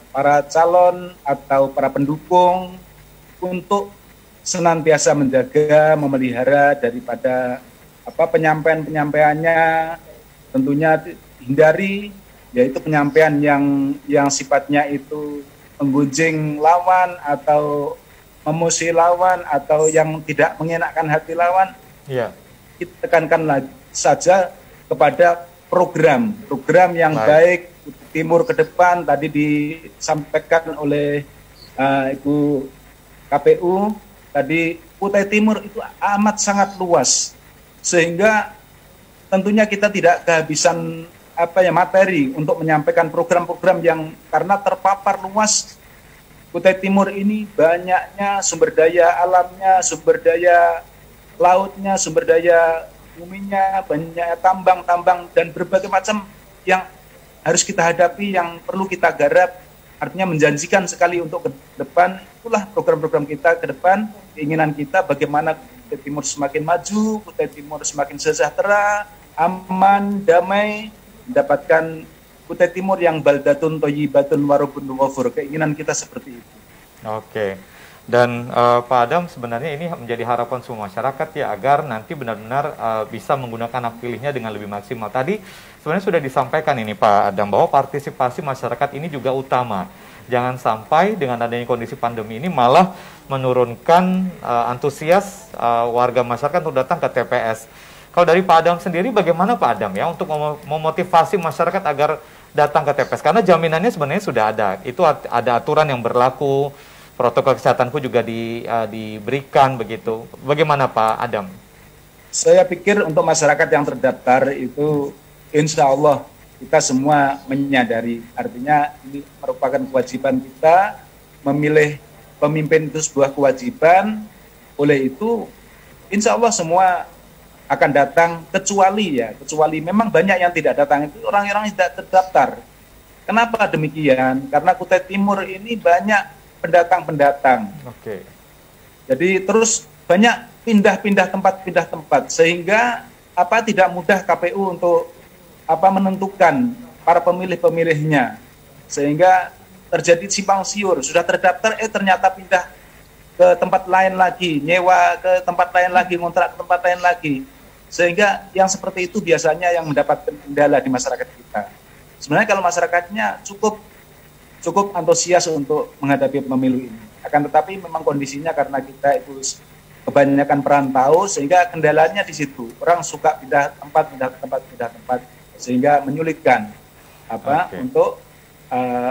para calon atau para pendukung untuk senantiasa menjaga, memelihara daripada penyampaiannya, tentunya hindari yaitu penyampaian yang sifatnya itu menggunjing lawan atau memusuhi lawan atau yang tidak mengenakan hati lawan. Kita tekankan saja kepada program yang baik Timur ke depan. Tadi disampaikan oleh Ibu KPU tadi, Kutai Timur itu amat sangat luas sehingga tentunya kita tidak kehabisan materi untuk menyampaikan program-program yang karena terpapar luas. Kutai Timur ini banyaknya sumber daya alamnya, sumber daya lautnya, sumber daya buminya, banyak tambang-tambang dan berbagai macam yang harus kita hadapi, yang perlu kita garap. Artinya menjanjikan sekali untuk ke depan. Itulah program-program kita ke depan, keinginan kita bagaimana Kutai Timur semakin maju, Kutai Timur semakin sejahtera, aman, damai, mendapatkan Kutai Timur yang baldatun thayyibatun warabun ghafur. Keinginan kita seperti itu. Oke. Dan Pak Adam, sebenarnya ini menjadi harapan semua masyarakat ya, agar nanti benar-benar bisa menggunakan hak pilihnya dengan lebih maksimal. Tadi sebenarnya sudah disampaikan ini Pak Adam bahwa partisipasi masyarakat ini juga utama. Jangan sampai dengan adanya kondisi pandemi ini malah menurunkan antusias warga masyarakat untuk datang ke TPS. Kalau dari Pak Adam sendiri, bagaimana Pak Adam ya untuk memotivasi masyarakat agar datang ke TPS? Karena jaminannya sebenarnya sudah ada. Itu ada aturan yang berlaku, protokol kesehatanku juga diberikan begitu. Bagaimana Pak Adam? Saya pikir untuk masyarakat yang terdaftar itu insya Allah kita semua menyadari. Artinya ini merupakan kewajiban kita, memilih pemimpin itu sebuah kewajiban. Oleh itu insya Allah semua akan datang, kecuali memang banyak yang tidak datang, itu orang-orang yang tidak terdaftar. Kenapa demikian? Karena Kutai Timur ini banyak pendatang-pendatang. Oke. Jadi terus banyak pindah tempat sehingga tidak mudah KPU untuk menentukan para pemilih-pemilihnya, sehingga terjadi simpang siur, sudah terdaftar ternyata pindah ke tempat lain lagi, nyewa ke tempat lain lagi, ngontrak ke tempat lain lagi, sehingga yang seperti itu biasanya yang mendapatkan kendala di masyarakat kita. Sebenarnya kalau masyarakatnya cukup antusias untuk menghadapi pemilu ini, akan tetapi memang kondisinya karena kita itu kebanyakan perantau, sehingga kendalanya di situ. Orang suka pindah tempat, sehingga menyulitkan untuk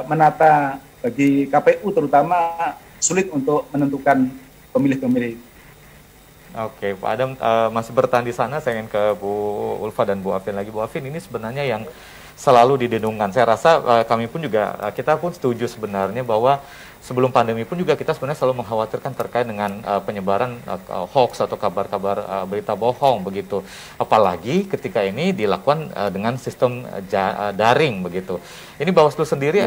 menata, bagi KPU terutama sulit untuk menentukan pemilih-pemilih. Oke, Pak Adam masih bertahan di sana. Saya ingin ke Bu Ulfa dan Bu Afin lagi. Bu Afin, ini sebenarnya yang selalu didengungkan. Saya rasa kami pun juga, kita pun setuju sebenarnya bahwa sebelum pandemi pun juga kita sebenarnya selalu mengkhawatirkan terkait dengan penyebaran hoax atau kabar-kabar berita bohong begitu. Apalagi ketika ini dilakukan dengan sistem daring begitu. Ini Bawaslu sendiri,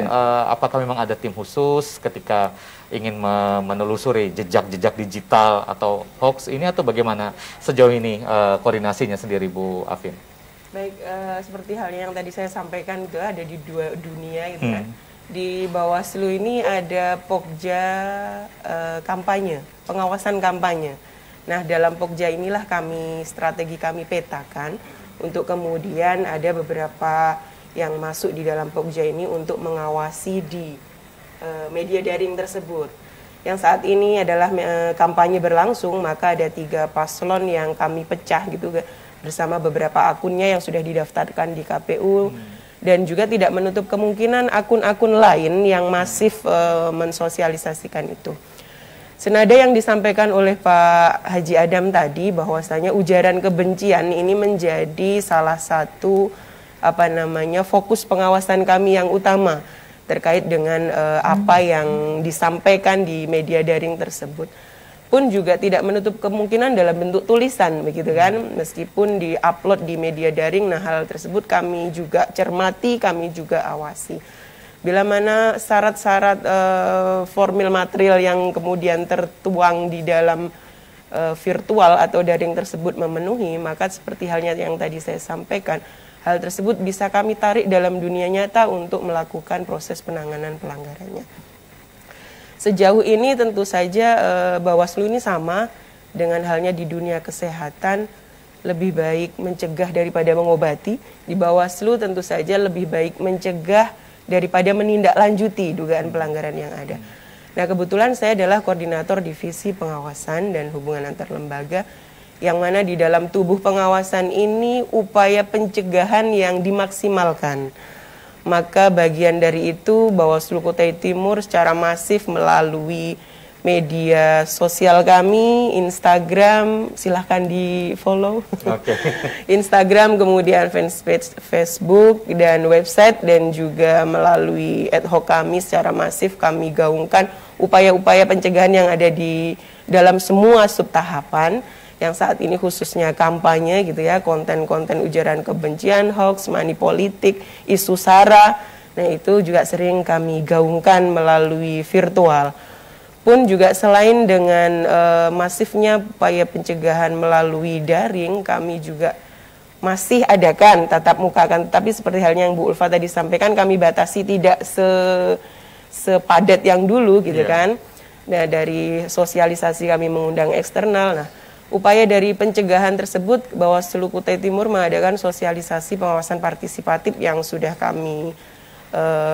apakah memang ada tim khusus ketika ingin menelusuri jejak-jejak digital atau hoax ini, atau bagaimana sejauh ini koordinasinya sendiri, Bu Afin? Baik, seperti halnya yang tadi saya sampaikan, itu ada di dua dunia gitu kan. Di Bawaslu ini ada Pokja kampanye, pengawasan kampanye. Nah, dalam Pokja inilah strategi kami petakan untuk kemudian ada beberapa yang masuk di dalam Pokja ini untuk mengawasi di media daring tersebut. Yang saat ini adalah kampanye berlangsung, maka ada 3 paslon yang kami pecah gitu bersama beberapa akunnya yang sudah didaftarkan di KPU. Dan juga tidak menutup kemungkinan akun-akun lain yang masif mensosialisasikan itu. Senada yang disampaikan oleh Pak Haji Adam tadi, bahwasanya ujaran kebencian ini menjadi salah satu fokus pengawasan kami yang utama terkait dengan apa yang disampaikan di media daring tersebut. Pun juga tidak menutup kemungkinan dalam bentuk tulisan begitu kan, meskipun di-upload di media daring. Nah, hal tersebut kami juga cermati, kami juga awasi. Bila mana syarat-syarat formil material yang kemudian tertuang di dalam virtual atau daring tersebut memenuhi, maka seperti halnya yang tadi saya sampaikan, hal tersebut bisa kami tarik dalam dunia nyata untuk melakukan proses penanganan pelanggarannya. Sejauh ini tentu saja Bawaslu ini sama dengan halnya di dunia kesehatan, lebih baik mencegah daripada mengobati. Di Bawaslu tentu saja lebih baik mencegah daripada menindaklanjuti dugaan pelanggaran yang ada. Nah, kebetulan saya adalah koordinator divisi pengawasan dan hubungan antar lembaga, yang mana di dalam tubuh pengawasan ini upaya pencegahan yang dimaksimalkan. Maka bagian dari itu Bawaslu Kutai Timur secara masif melalui media sosial kami, Instagram, silahkan di follow. Instagram, kemudian fanpage Facebook dan website, dan juga melalui ad hoc kami secara masif kami gaungkan upaya-upaya pencegahan yang ada di dalam semua subtahapan. Yang saat ini khususnya kampanye gitu ya, konten-konten ujaran kebencian, hoax, money politik, isu SARA. Nah, itu juga sering kami gaungkan melalui virtual. Pun juga selain dengan masifnya upaya pencegahan melalui daring, kami juga masih adakan tatap muka, kan, tapi seperti halnya yang Bu Ulfa tadi sampaikan, kami batasi tidak sepadat yang dulu gitu kan. Nah, dari sosialisasi kami mengundang eksternal. Nah, upaya dari pencegahan tersebut, Bawaslu Kutai Timur mengadakan sosialisasi pengawasan partisipatif yang sudah kami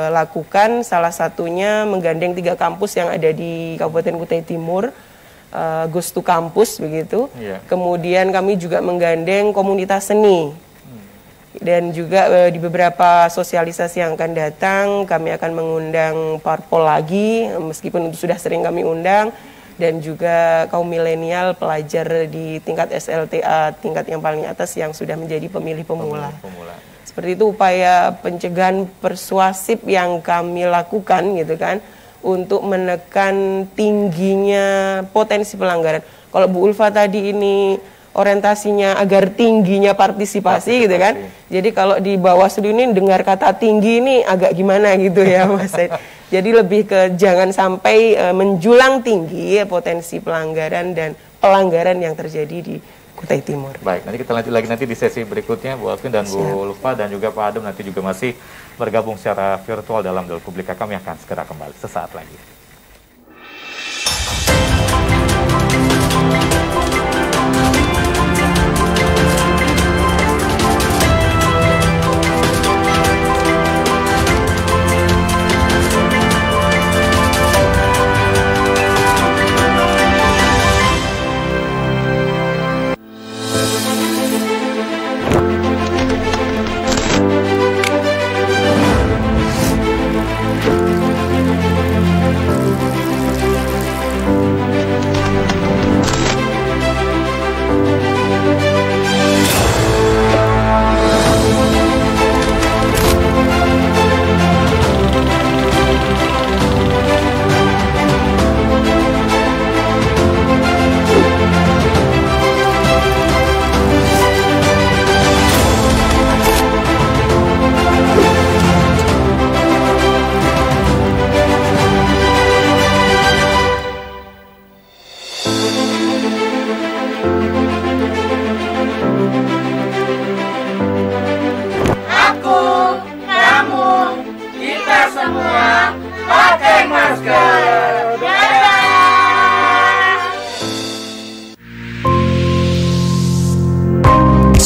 lakukan. Salah satunya menggandeng 3 kampus yang ada di Kabupaten Kutai Timur, Ghost to Campus begitu. Kemudian kami juga menggandeng komunitas seni. Dan juga di beberapa sosialisasi yang akan datang, kami akan mengundang parpol lagi, meskipun itu sudah sering kami undang. Dan juga kaum milenial, pelajar di tingkat SLTA, tingkat yang paling atas yang sudah menjadi pemilih pemula. Seperti itu upaya pencegahan persuasif yang kami lakukan gitu kan, untuk menekan tingginya potensi pelanggaran. Kalau Bu Ulfa tadi ini orientasinya agar tingginya partisipasi gitu kan. Jadi kalau di Bawaslu ini dengar kata tinggi ini agak gimana gitu ya Mas. Jadi lebih ke jangan sampai menjulang tinggi ya, potensi pelanggaran dan pelanggaran yang terjadi di Kutai Timur. Baik, nanti kita lanjut lagi nanti di sesi berikutnya, Bu Alvin dan Bu Ulfa dan juga Pak Adem nanti juga masih bergabung secara virtual dalam Dialog Publika. Kami akan segera kembali sesaat lagi.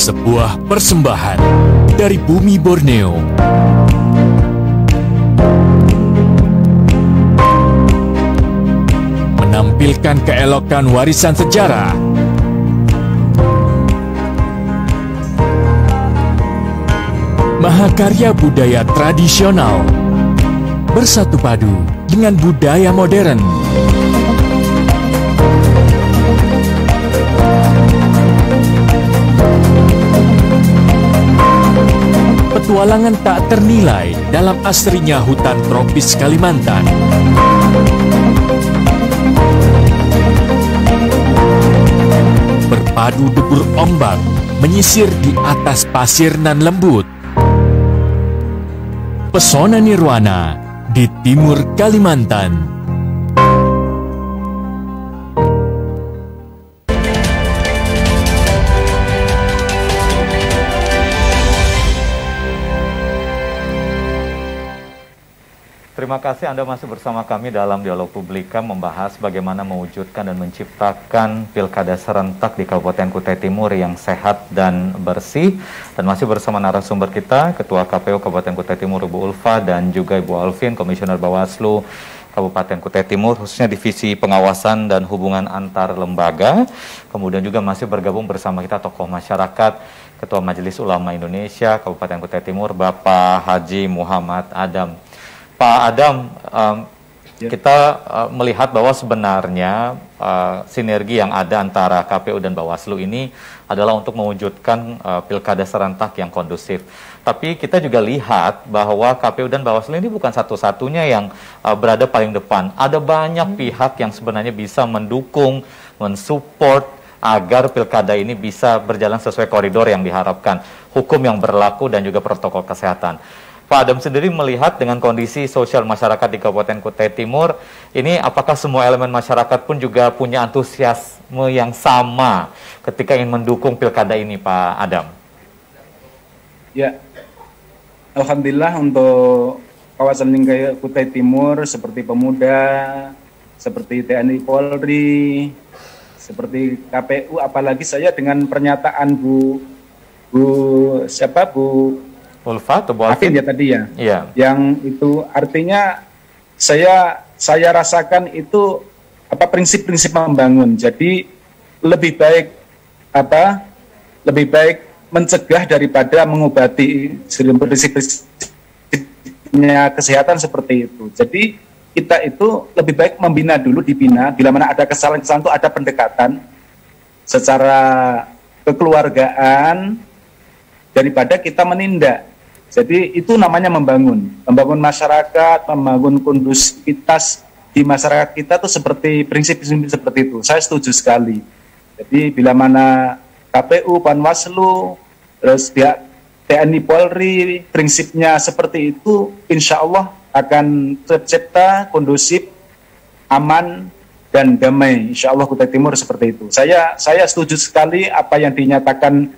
Sebuah persembahan dari bumi Borneo. Menampilkan keelokan warisan sejarah. Mahakarya budaya tradisional bersatu padu dengan budaya modern. Petualangan tak ternilai dalam asrinya hutan tropis Kalimantan. Berpadu debur ombak menyisir di atas pasir nan lembut. Pesona nirwana di timur Kalimantan. Terima kasih Anda masih bersama kami dalam Dialog Publika membahas bagaimana mewujudkan dan menciptakan pilkada serentak di Kabupaten Kutai Timur yang sehat dan bersih. Dan masih bersama narasumber kita, Ketua KPU Kabupaten Kutai Timur Ibu Ulfa dan juga Ibu Alvin, Komisioner Bawaslu Kabupaten Kutai Timur, khususnya Divisi Pengawasan dan Hubungan Antar Lembaga. Kemudian juga masih bergabung bersama kita tokoh masyarakat, Ketua Majelis Ulama Indonesia Kabupaten Kutai Timur, Bapak Haji Muhammad Adam. Pak Adam, kita melihat bahwa sebenarnya sinergi yang ada antara KPU dan Bawaslu ini adalah untuk mewujudkan pilkada serentak yang kondusif. Tapi kita juga lihat bahwa KPU dan Bawaslu ini bukan satu-satunya yang berada paling depan. Ada banyak pihak yang sebenarnya bisa mendukung, mensupport agar pilkada ini bisa berjalan sesuai koridor yang diharapkan, hukum yang berlaku dan juga protokol kesehatan. Pak Adam sendiri melihat dengan kondisi sosial masyarakat di Kabupaten Kutai Timur, ini apakah semua elemen masyarakat pun juga punya antusiasme yang sama ketika ingin mendukung pilkada ini, Pak Adam? Ya, alhamdulillah untuk kawasan lingkai Kutai Timur seperti pemuda, seperti TNI Polri, seperti KPU, apalagi saya dengan pernyataan Bu Ulfa atau Bu Alvin ya tadi ya, iya. Yang itu artinya saya rasakan itu prinsip-prinsip membangun. Jadi lebih baik mencegah daripada mengobati, prinsip-prinsipnya kesehatan seperti itu. Jadi kita itu lebih baik membina dulu, dibina. Bila mana ada kesalahan-kesalahan itu ada pendekatan secara kekeluargaan daripada kita menindak. Jadi itu namanya membangun masyarakat, membangun kondusivitas di masyarakat kita tuh seperti prinsip-prinsip seperti itu. Saya setuju sekali. Jadi bila mana KPU, Panwaslu, terus pihak TNI Polri prinsipnya seperti itu, insya Allah akan tercipta kondusif, aman, dan damai. Insya Allah Kutai Timur seperti itu. Saya setuju sekali apa yang dinyatakan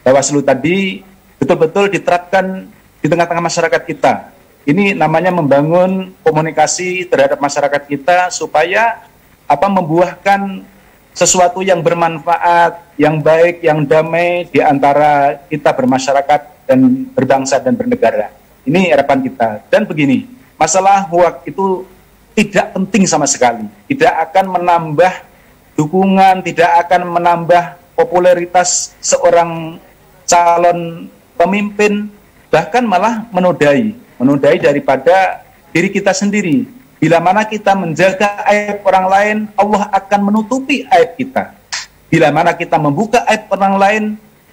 Bawaslu tadi, betul-betul diterapkan di tengah-tengah masyarakat kita. Ini namanya membangun komunikasi terhadap masyarakat kita supaya membuahkan sesuatu yang bermanfaat, yang baik, yang damai di antara kita bermasyarakat dan berbangsa dan bernegara. Ini harapan kita. Dan begini, masalah hoak itu tidak penting sama sekali. Tidak akan menambah dukungan, tidak akan menambah popularitas seorang calon pemimpin, bahkan malah menodai daripada diri kita sendiri. Bila mana kita menjaga aib orang lain, Allah akan menutupi aib kita. Bila mana kita membuka aib orang lain,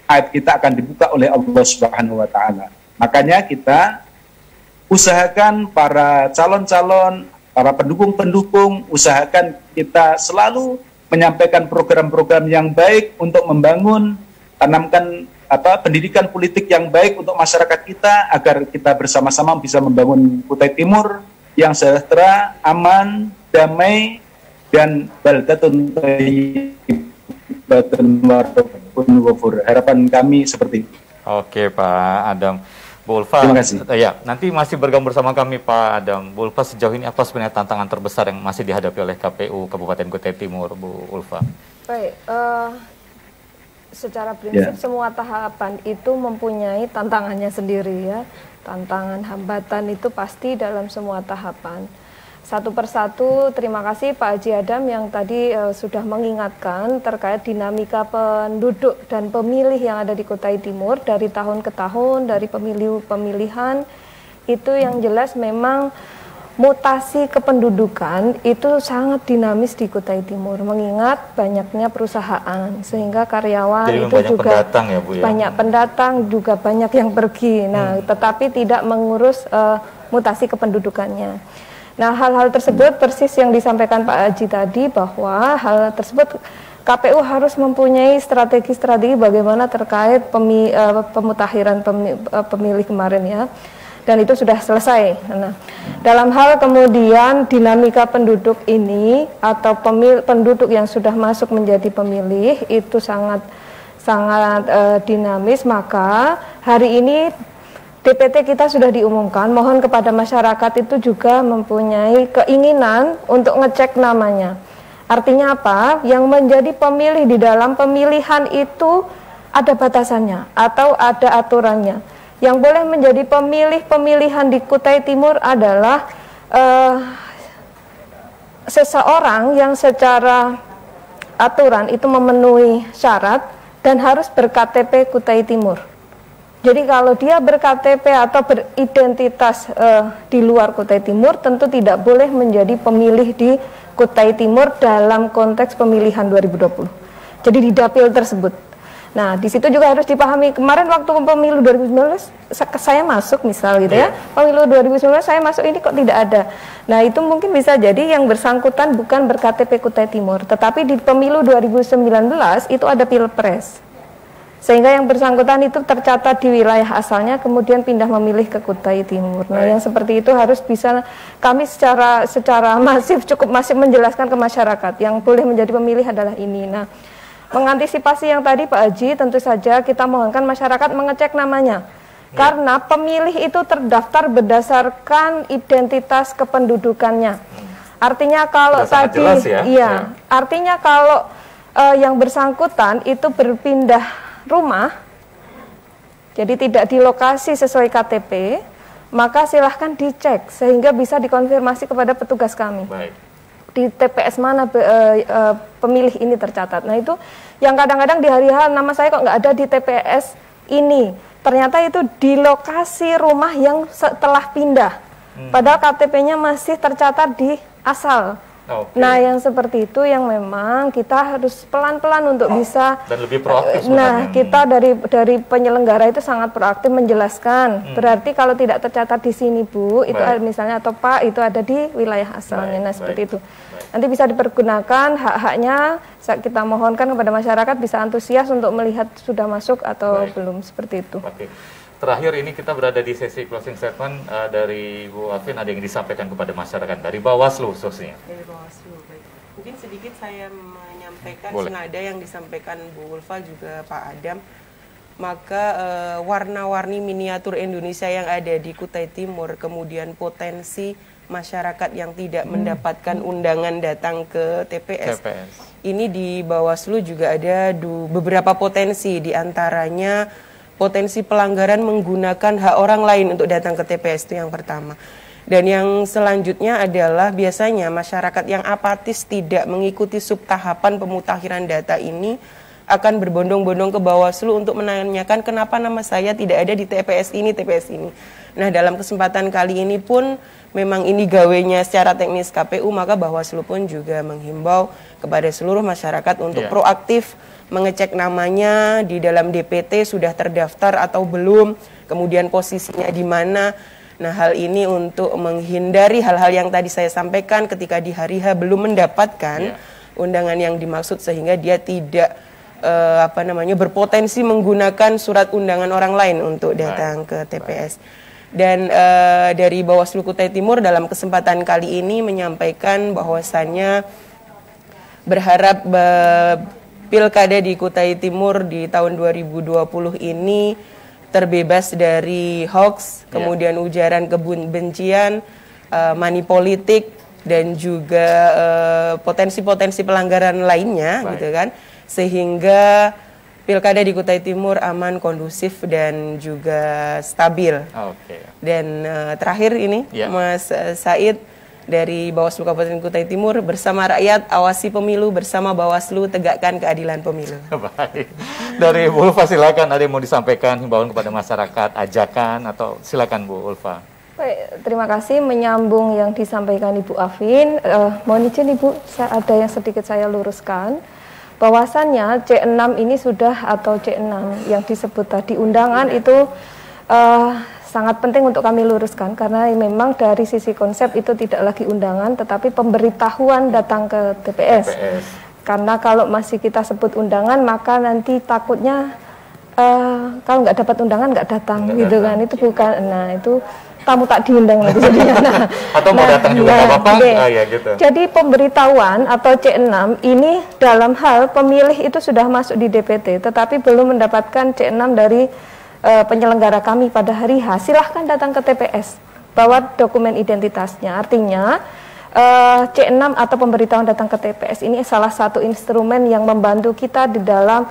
aib kita akan dibuka oleh Allah Subhanahu wa taala. Makanya kita usahakan para calon-calon, para pendukung-pendukung, usahakan kita selalu menyampaikan program-program yang baik untuk membangun, tanamkan pendidikan politik yang baik untuk masyarakat kita, agar kita bersama-sama bisa membangun Kutai Timur yang sejahtera, aman, damai, dan baldatun thayyibatun warabun ghafur. Harapan kami seperti itu. Oke Pak Adam. Bu Ulfa, terima kasih. Ya, nanti masih bergabung bersama kami Pak Adam. Bu Ulfa, sejauh ini apa sebenarnya tantangan terbesar yang masih dihadapi oleh KPU Kabupaten Kutai Timur, Bu Ulfa? Baik, secara prinsip semua tahapan itu mempunyai tantangannya sendiri ya. Tantangan hambatan itu pasti dalam semua tahapan. Satu persatu, terima kasih Pak Haji Adam yang tadi sudah mengingatkan terkait dinamika penduduk dan pemilih yang ada di Kutai Timur dari tahun ke tahun, dari pemilihan. Itu yang jelas memang mutasi kependudukan itu sangat dinamis di Kutai Timur, mengingat banyaknya perusahaan, sehingga karyawan jadi itu juga pendatang ya, Bu, ya? Banyak pendatang, juga banyak yang pergi. Nah, tetapi tidak mengurus mutasi kependudukannya. Nah, hal-hal tersebut persis yang disampaikan Pak Haji tadi, bahwa hal tersebut KPU harus mempunyai strategi-strategi bagaimana terkait pemutakhiran pemilih kemarin ya. Dan itu sudah selesai. Nah, dalam hal kemudian dinamika penduduk ini atau penduduk yang sudah masuk menjadi pemilih itu sangat dinamis, maka hari ini DPT kita sudah diumumkan, mohon kepada masyarakat itu juga mempunyai keinginan untuk ngecek namanya. Artinya apa? Yang menjadi pemilih di dalam pemilihan itu ada batasannya atau ada aturannya. Yang boleh menjadi pemilihan di Kutai Timur adalah seseorang yang secara aturan itu memenuhi syarat dan harus ber-KTP Kutai Timur. Jadi kalau dia ber-KTP atau beridentitas di luar Kutai Timur, tentu tidak boleh menjadi pemilih di Kutai Timur dalam konteks pemilihan 2020. Jadi di dapil tersebut. Nah, di situ juga harus dipahami, kemarin waktu pemilu 2019 saya masuk misal gitu ya, pemilu 2019 saya masuk, ini kok tidak ada. Nah, itu mungkin bisa jadi yang bersangkutan bukan ber-KTP Kutai Timur, tetapi di pemilu 2019 itu ada pilpres. Sehingga yang bersangkutan itu tercatat di wilayah asalnya, kemudian pindah memilih ke Kutai Timur. Nah, yang seperti itu harus bisa kami secara cukup masif menjelaskan ke masyarakat. Yang boleh menjadi pemilih adalah ini. Nah, mengantisipasi yang tadi Pak Haji, tentu saja kita mohonkan masyarakat mengecek namanya. Karena pemilih itu terdaftar berdasarkan identitas kependudukannya. Artinya kalau tadi, artinya kalau yang bersangkutan itu berpindah rumah, jadi tidak di lokasi sesuai KTP, maka silahkan dicek sehingga bisa dikonfirmasi kepada petugas kami. Baik. Di TPS mana pemilih ini tercatat. Nah, itu yang kadang-kadang di hari H nama saya kok nggak ada di TPS ini. Ternyata itu di lokasi rumah yang setelah pindah. Padahal KTP-nya masih tercatat di asal. Okay. Nah, yang seperti itu yang memang kita harus pelan-pelan untuk bisa dan lebih proaktif. Nah, kita dari penyelenggara itu sangat proaktif menjelaskan. Berarti kalau tidak tercatat di sini, Bu, itu misalnya atau Pak, itu ada di wilayah asalnya. Nah, seperti itu. Nanti bisa dipergunakan hak-haknya. Kita mohonkan kepada masyarakat bisa antusias untuk melihat sudah masuk atau belum, seperti itu. Terakhir ini kita berada di sesi closing statement dari Bu Alvin, ada yang disampaikan kepada masyarakat dari Bawaslu khususnya. Dari Bawaslu, baik. Mungkin sedikit saya menyampaikan Boleh. senada yang disampaikan Bu Ulfa juga Pak Adam. Maka warna-warni miniatur Indonesia yang ada di Kutai Timur, kemudian potensi masyarakat yang tidak mendapatkan undangan datang ke TPS. Ini di Bawaslu juga ada beberapa potensi, diantaranya potensi pelanggaran menggunakan hak orang lain untuk datang ke TPS, itu yang pertama. Dan yang selanjutnya adalah biasanya masyarakat yang apatis tidak mengikuti subtahapan pemutakhiran data ini akan berbondong-bondong ke Bawaslu untuk menanyakan kenapa nama saya tidak ada di TPS ini, TPS ini. Nah, dalam kesempatan kali ini pun memang ini gawenya secara teknis KPU, maka Bawaslu pun juga menghimbau kepada seluruh masyarakat untuk proaktif mengecek namanya di dalam DPT sudah terdaftar atau belum, kemudian posisinya di mana. Nah, hal ini untuk menghindari hal-hal yang tadi saya sampaikan ketika di hari H belum mendapatkan undangan yang dimaksud, sehingga dia tidak berpotensi menggunakan surat undangan orang lain untuk datang ke TPS. Dan dari Bawaslu Kutai Timur dalam kesempatan kali ini menyampaikan bahwasannya berharap pilkada di Kutai Timur di tahun 2020 ini terbebas dari hoax, kemudian ujaran kebencian, money politik, dan juga potensi-potensi pelanggaran lainnya, gitu kan, sehingga pilkada di Kutai Timur aman, kondusif, dan juga stabil. Dan terakhir ini, Mas Said, dari Bawaslu Kabupaten Kutai Timur, bersama rakyat awasi pemilu, bersama Bawaslu tegakkan keadilan pemilu. Baik. Dari Bu Ulfa silakan, ada yang mau disampaikan himbauan kepada masyarakat, ajakan, atau silakan Bu Ulfa. Baik, terima kasih. Menyambung yang disampaikan Ibu Afin, mohon izin Ibu, ada yang sedikit saya luruskan. Bahwasannya C6 ini sudah, atau C6 yang disebut tadi undangan itu sangat penting untuk kami luruskan, karena memang dari sisi konsep itu tidak lagi undangan tetapi pemberitahuan datang ke TPS. Karena kalau masih kita sebut undangan maka nanti takutnya kalau nggak dapat undangan nggak datang, gitu kan, itu bukan, nah itu tamu tak diundang lagi jadinya. Nah, atau mau datang juga nggak apa-apa. Gitu. Jadi pemberitahuan atau C6 ini dalam hal pemilih itu sudah masuk di DPT, tetapi belum mendapatkan C6 dari penyelenggara kami pada hari H. Silahkan datang ke TPS, bawa dokumen identitasnya. Artinya C6 atau pemberitahuan datang ke TPS ini salah satu instrumen yang membantu kita di dalam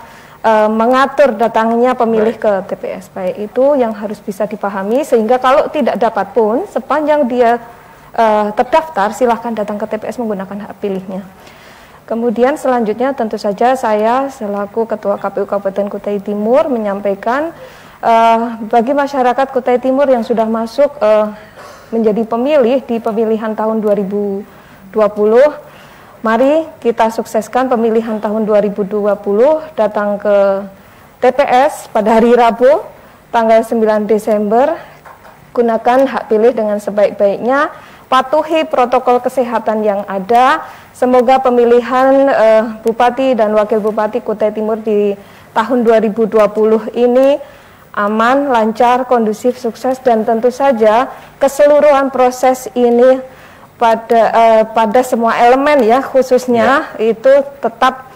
mengatur datangnya pemilih ke TPS. Baik, itu yang harus bisa dipahami, sehingga kalau tidak dapat pun sepanjang dia terdaftar silahkan datang ke TPS menggunakan hak pilihnya. Kemudian selanjutnya tentu saja saya selaku Ketua KPU Kabupaten Kutai Timur menyampaikan bagi masyarakat Kutai Timur yang sudah masuk menjadi pemilih di pemilihan tahun 2020, mari kita sukseskan pemilihan tahun 2020, datang ke TPS pada hari Rabu, tanggal 9 Desember, gunakan hak pilih dengan sebaik-baiknya, patuhi protokol kesehatan yang ada. Semoga pemilihan Bupati dan Wakil Bupati Kutai Timur di tahun 2020 ini aman, lancar, kondusif, sukses, dan tentu saja keseluruhan proses ini pada semua elemen ya, khususnya itu tetap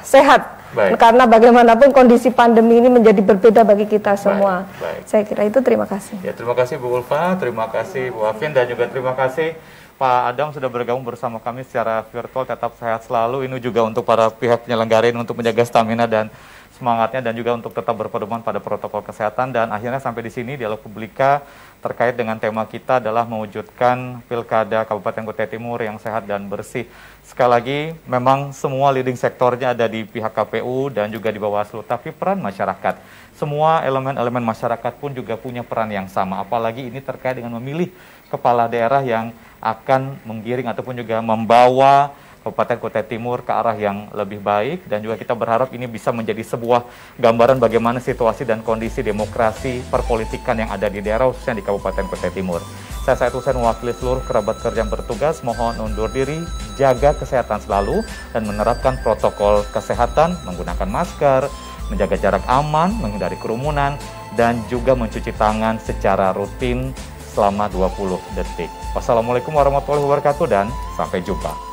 sehat. Karena bagaimanapun kondisi pandemi ini menjadi berbeda bagi kita semua. Saya kira itu, terima kasih. Ya, terima kasih Bu Ulfa, terima kasih Bu Afin, dan juga terima kasih Pak Adam sudah bergabung bersama kami secara virtual. Tetap sehat selalu. Ini juga untuk para pihak penyelenggara ini untuk menjaga stamina dan semangatnya, dan juga untuk tetap berpedoman pada protokol kesehatan. Dan akhirnya sampai di sini Dialog Publika terkait dengan tema kita adalah mewujudkan Pilkada Kabupaten Kutai Timur yang sehat dan bersih. Sekali lagi, memang semua leading sektornya ada di pihak KPU dan juga di Bawaslu, tapi peran masyarakat, semua elemen-elemen masyarakat pun juga punya peran yang sama. Apalagi ini terkait dengan memilih kepala daerah yang akan menggiring ataupun juga membawa Kabupaten Kutai Timur ke arah yang lebih baik, dan juga kita berharap ini bisa menjadi sebuah gambaran bagaimana situasi dan kondisi demokrasi perpolitikan yang ada di daerah, khususnya di Kabupaten Kutai Timur. Saya Said Hussein mewakili seluruh kerabat kerja yang bertugas, mohon undur diri, jaga kesehatan selalu, dan menerapkan protokol kesehatan, menggunakan masker, menjaga jarak aman, menghindari kerumunan, dan juga mencuci tangan secara rutin selama 20 detik. Wassalamualaikum warahmatullahi wabarakatuh, dan sampai jumpa.